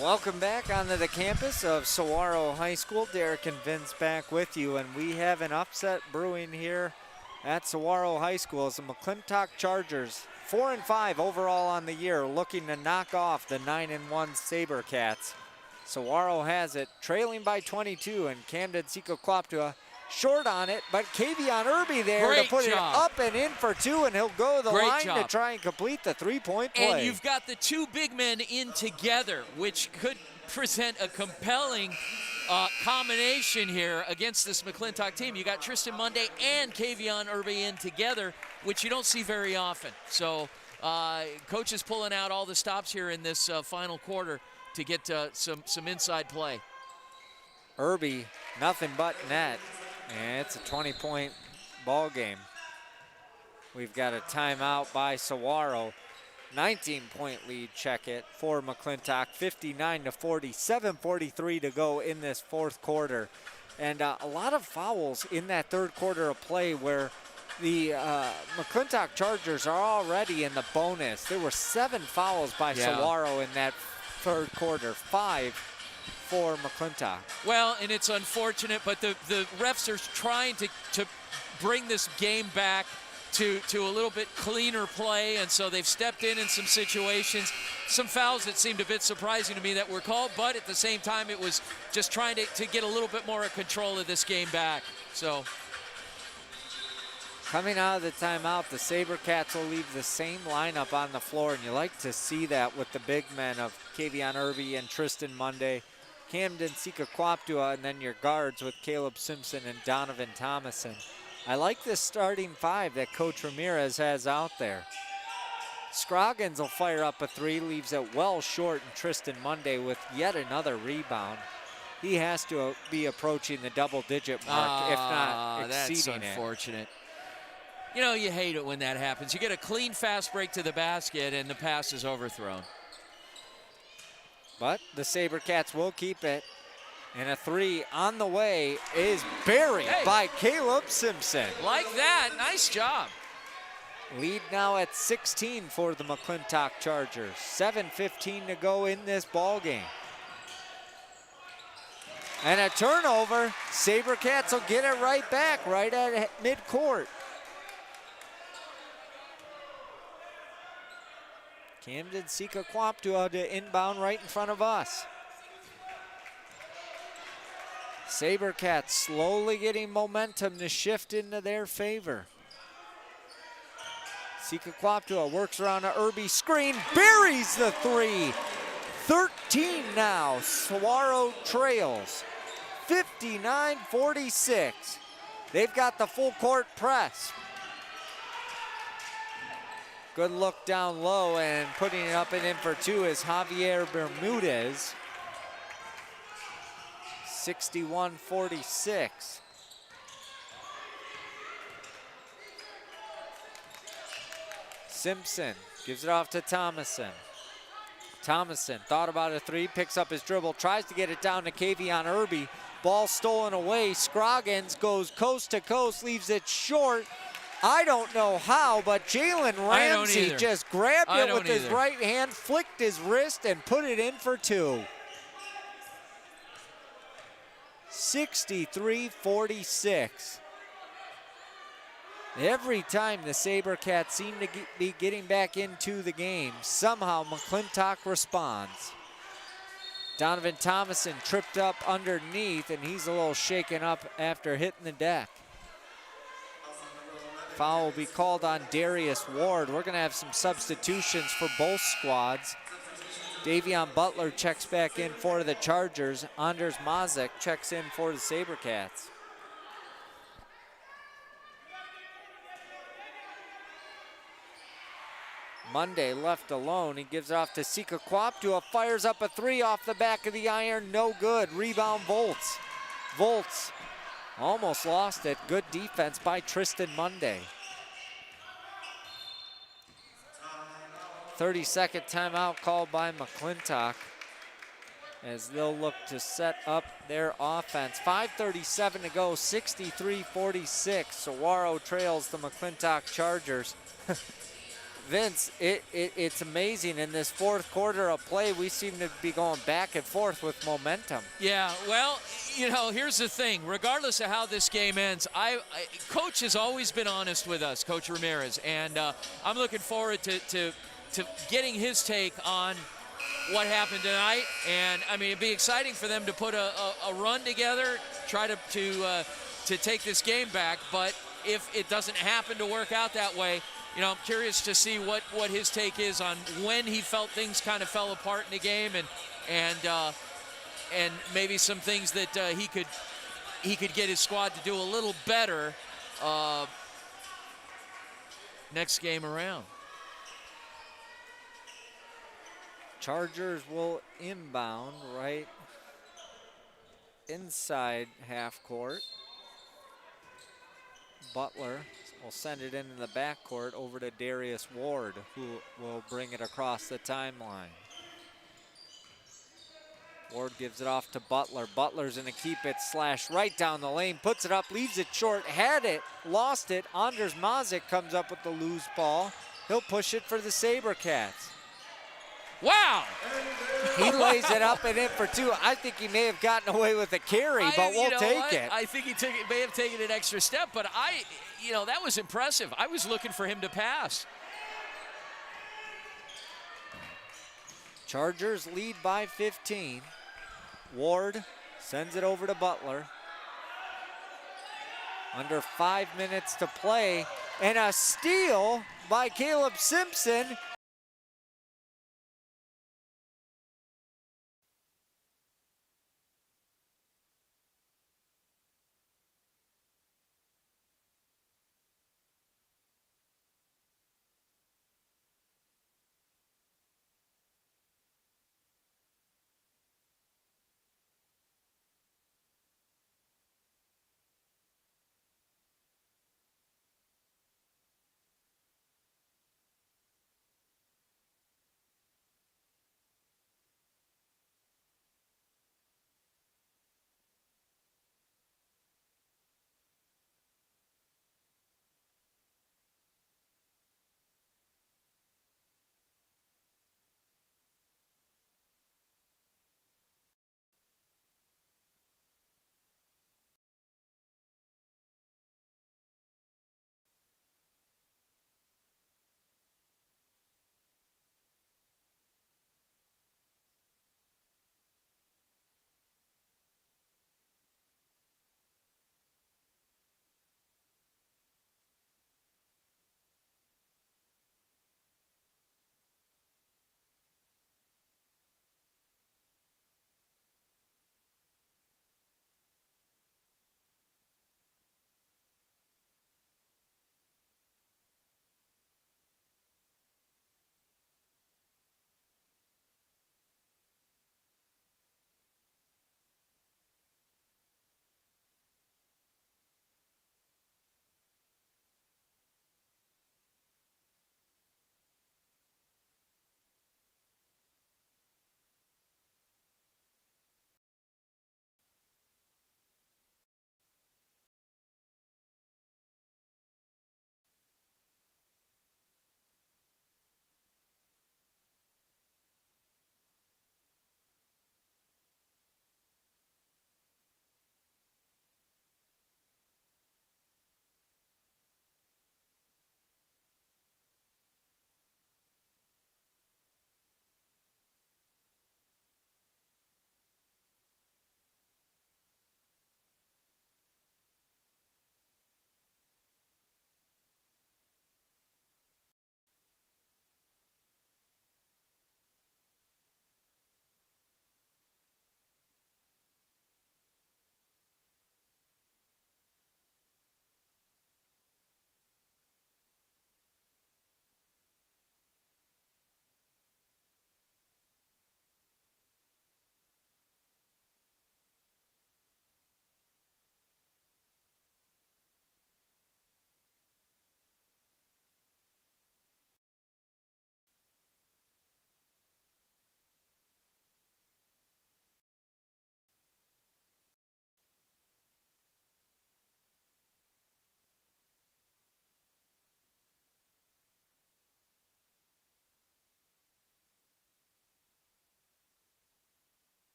Welcome back onto the campus of Saguaro High School. Derek and Vince back with you, and we have an upset brewing here at Saguaro High School as the McClintock Chargers, 4-5 overall on the year, looking to knock off the 9-1 Sabercats. Saguaro has it, trailing by 22, and Camden Sikokloptua short on it, but Kavion Irby there to put it up and in for two, and he'll go to the line to try and complete the three-point play.
And you've got the two big men in together, which could present a compelling combination here against this McClintock team. You got Tristan Monday and Kavion Irby in together, which you don't see very often. So coach is pulling out all the stops here in this final quarter to get some inside play.
Irby, nothing but net. And it's a 20-point ball game. We've got a timeout by Saguaro. 19-point lead, check it, for McClintock. 59-40, 7:43 to go in this fourth quarter. And a lot of fouls in that third quarter of play where the McClintock Chargers are already in the bonus. There were 7 fouls by Saguaro in that third quarter, 5 for McClintock.
Well, and it's unfortunate, but the refs are trying to bring this game back to a little bit cleaner play, and so they've stepped in some situations. Some fouls that seemed a bit surprising to me that were called, but at the same time, it was just trying to get a little bit more of control of this game back. So,
coming out of the timeout, the Sabercats will leave the same lineup on the floor, and you like to see that with the big men of Kavion Irby and Tristan Monday, Camden Sikokloptua, and then your guards with Caleb Simpson and Donovan Thomason. I like this starting five that Coach Ramirez has out there. Scroggins will fire up a three, leaves it well short, and Tristan Monday with yet another rebound. He has to be approaching the double-digit mark, if not exceeding it.
That's unfortunate. You know, you hate it when that happens. You get a clean, fast break to the basket, and the pass is overthrown.
But the Sabercats will keep it. And a three on the way is buried by Caleb Simpson.
Like that, nice job.
Lead now at 16 for the McClintock Chargers. 7:15 to go in this ball game. And a turnover. Sabercats will get it right back, right at midcourt. Camden Sikokloptua to inbound right in front of us. Sabercats slowly getting momentum to shift into their favor. Sikokloptua works around an Irby screen, buries the three. 13 now, Saguaro trails. 59-46. They've got the full court press. Good look down low, and putting it up and in for two is Javier Bermudez. 61-46. Simpson gives it off to Thomason. Thomason thought about a three, picks up his dribble, tries to get it down to Kavion Irby. Ball stolen away. Scroggins goes coast to coast, leaves it short. I don't know how, but Jalen Ramsey just grabbed it with his right hand, flicked his wrist, and put it in for two. 63-46. Every time the Sabercats seem to be getting back into the game, somehow McClintock responds. Donovan Thomason tripped up underneath, and he's a little shaken up after hitting the deck. Foul will be called on Darius Ward. We're going to have some substitutions for both squads. Davion Butler checks back in for the Chargers. Anders Mazik checks in for the Sabercats. Monday left alone. He gives it off to Sika Kwaptua. Fires up a three off the back of the iron. No good. Rebound Volts. Volts almost lost it. Good defense by Tristan Monday. 30-second timeout called by McClintock as they'll look to set up their offense. 5:37 to go, 63-46. Saguaro trails the McClintock Chargers. Vince, it's amazing. In this fourth quarter of play, we seem to be going back and forth with momentum.
Yeah, well, you know, here's the thing. Regardless of how this game ends, Coach has always been honest with us, Coach Ramirez, and I'm looking forward to getting his take on what happened tonight. And I mean, it'd be exciting for them to put a run together, try to take this game back. But if it doesn't happen to work out that way, you know, I'm curious to see what his take is on when he felt things kind of fell apart in the game, and maybe some things that he could get his squad to do a little better next game around.
Chargers will inbound right inside half court. Butler will send it into the backcourt over to Darius Ward, who will bring it across the timeline. Ward gives it off to Butler. Butler's gonna keep it, slash right down the lane, puts it up, leaves it short, had it, lost it. Anders Mazik comes up with the loose ball. He'll push it for the Sabercats.
Wow!
He lays it up and in for two. I think he may have gotten away with a carry, but we'll take it.
I think he may have taken an extra step, but that was impressive. I was looking for him to pass.
Chargers lead by 15. Ward sends it over to Butler. Under 5 minutes to play, and a steal by Caleb Simpson.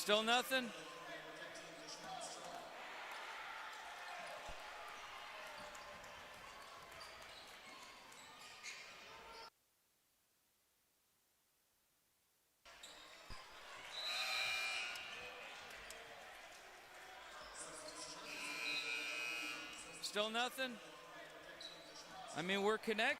Still nothing. Still nothing. I mean, we're connected.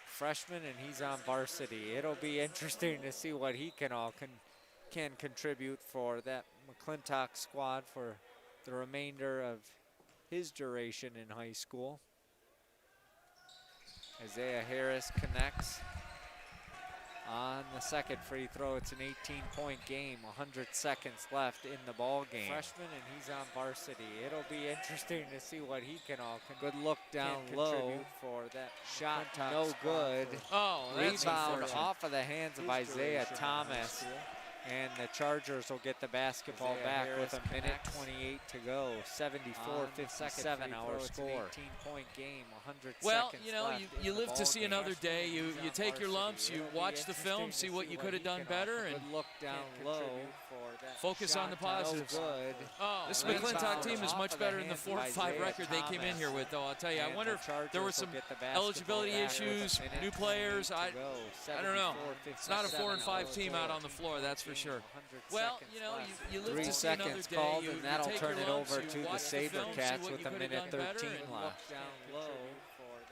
Freshman, and he's on varsity. It'll be interesting to see what he can contribute for that McClintock squad for the remainder of his duration in high school. Isaiah Harris connects on the second free throw. It's an 18-point game, 100 seconds left in the ball game. Freshman, and he's on varsity. It'll be interesting to see what he can good look down low for that shot. No good.
Oh, that's
Rebound
unfortunate.
off of the hands of Isaiah Thomas. And the Chargers will get the basketball back with a minute 28 to go. 74-57 our score. 18-point game, 100
Well,
seconds
you know,
left
you
in the
live to see
ball game.
another day. You take your lumps, you watch the film, see what you could have done better, and
Good look down low.
focus on the positives.
Good.
This McClintock team is much better than the 4-5 record they came in here with, though. I'll tell you, I wonder if there were some eligibility issues, new players. I don't know. It's not a 4-5 team out on the floor, that's for sure. Well, you know, you live
3
to see another
seconds
day.
called,
You
and that'll
take
turn
your
it
lumps,
over
you
to the
watch film, see
Sabercats
what
with
you
a
could have
minute
done better,
13
and
left.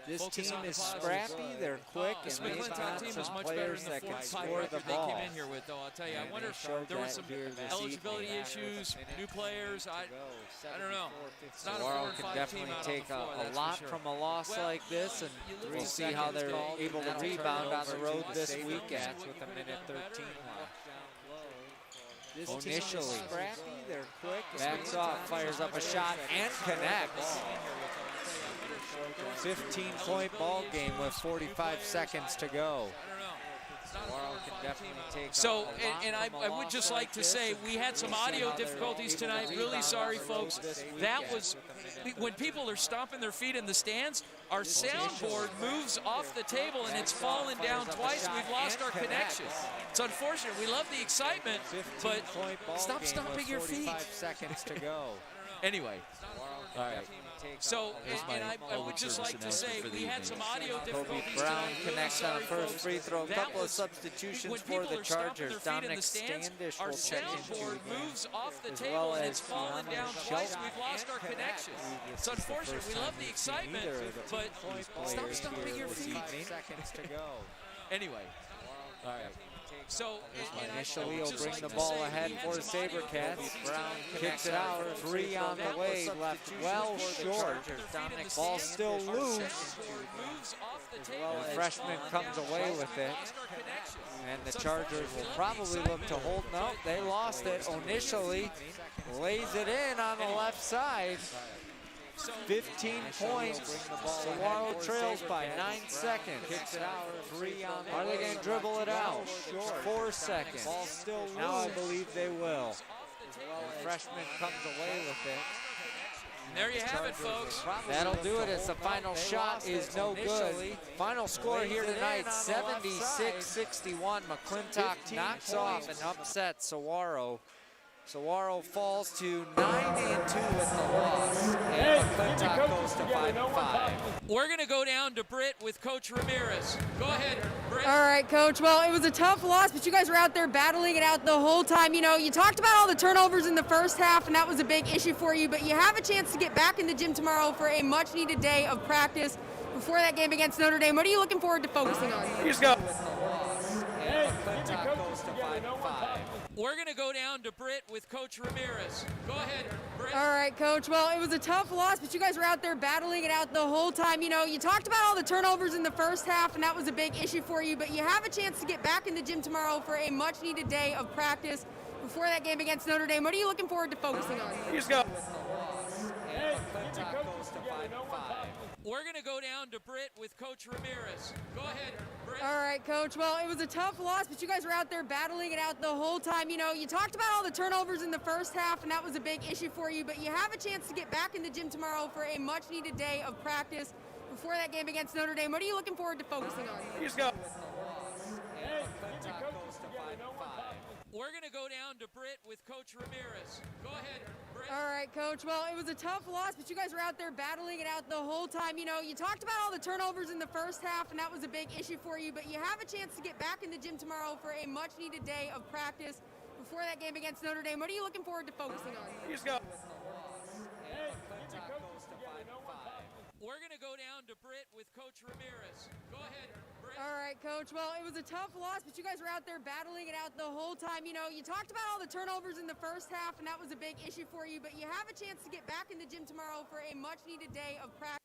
This
focus
team
on the
is
positives.
scrappy, they're quick,
This
and they've
McClintock
got
team
some
is much better
players
than the
that can
4-5
score the
record they
ball.
came in here with, though. I'll tell you, I
And
wonder
they
if
showed
there were
that
some
here this
eligibility
evening.
issues, new players. I don't know. It's not a
Saguaro
4-5
can
team
definitely
out on
take
the floor,
a
that's
lot
for sure.
from a loss
Well,
like this, and
you live
we'll
to
see how they're able to
that'll turn it
rebound on
over
the
to
road
the
this
Sabercats,
weekend
see what
with
you
a
could have
minute
done
13
better, and
left. This
Focus
team
on the
is
positives.
scrappy, they're quick, backs off, fires up a shot, and connects. 15-point ball game with 45 seconds to go. Saguaro can definitely take
So,
a lot
and
from a
I would
loss
just like to
this,
say,
and
we had some
we'll see
audio
how they're
difficulties
able to
tonight. Really
rebound
sorry,
on the road
folks.
this
That
weekend
was,
with a minute
when people are stomping their feet in the stands, our soundboard moves off the table and it's fallen down twice. We've lost our connection. It's unfortunate. We love the excitement, but
15-point ball
stop
game
stomping
with
your feet.
45 seconds to go.
Anyway.
All right.
So, and I would just like to say, we had some audio difficulties
Brown
tonight. Really
connects on
sorry,
the first
folks.
free throw. A
That
couple of
was-
substitutions
when
for
people
the
are stomping
Chargers.
their feet in
Dominic
the stands,
Standish
our
will check into
soundboard
the game,
moves off the
as
table
well
and
as
it's fallen
Keanu
down twice.
Shelton.
We've lost our connection. It's unfortunate. We love the excitement,
Neither of the
but stop
players
stomping
here
your
this
feet.
evening. Seconds to go.
Anyway.
All right.
So, and I
Initially,
would
he'll
just
bring
like
the
to
ball
say,
ahead
we
for
had some audio
Sabercats.
difficulties
Brown
tonight.
kicks it out. 3 on the way, left well short. Ball still loose. The freshman comes away with it. And the Chargers will probably look to hold. No, they lost it. Initially lays it in on the left side. 15 points. Saguaro trails by 9 seconds. Kicks it out. 3 on. Are they going to dribble it out? 4 seconds. Ball still loose. Now I believe they will. The freshman comes away with it.
There you have it, folks.
That'll do it as the final shot is no good. Final score here tonight, 76-61. McClintock knocks off and upsets Saguaro. Saguaro falls to 9-2 with the loss, and McClintock goes to 5-5.
We're going to go down to Britt with Coach Ramirez. Go ahead, Britt.
All right, Coach. Well, it was a tough loss, but you guys were out there battling it out the whole time. You know, you talked about all the turnovers in the first half, and that was a big issue for you, but you have a chance to get back in the gym tomorrow for a much-needed day of practice before that game against Notre Dame. What are you looking forward to focusing on?
Let's go.
McClintock goes to 5-5.
We're going to go down to Britt with Coach Ramirez. Go ahead, Britt.
All right, Coach. Well, it was a tough loss, but you guys were out there battling it out the whole time. You know, you talked about all the turnovers in the first half, and that was a big issue for you, but you have a chance to get back in the gym tomorrow for a much-needed day of practice before that game against Notre Dame. What are you looking forward to focusing on?
Let's go.
McClintock goes to 5-5.
We're going to go down to Britt with Coach Ramirez. Go ahead, Britt.
All right, Coach. Well, it was a tough loss, but you guys were out there battling it out the whole time. You know, you talked about all the turnovers in the first half, and that was a big issue for you, but you have a chance to get back in the gym tomorrow for a much-needed day of practice before that game against Notre Dame. What are you looking forward to focusing on?
Let's go.
McClintock goes to 5-5.
We're going to go down to Britt with Coach Ramirez. Go ahead, Britt.
All right, Coach. Well, it was a tough loss, but you guys were out there battling it out the whole time. You know, you talked about all the turnovers in the first half, and that was a big issue for you, but you have a chance to get back in the gym tomorrow for a much-needed day of practice before that game against Notre Dame. What are you looking forward to focusing on?
Let's go.
McClintock goes to 5-5.
We're going to go down to Britt with Coach Ramirez. Go ahead, Britt.
All right, Coach. Well, it was a tough loss, but you guys were out there battling it out the whole time. You know, you talked about all the turnovers in the first half, and that was a big issue for you, but you have a chance to get back in the gym tomorrow for a much-needed day of practice.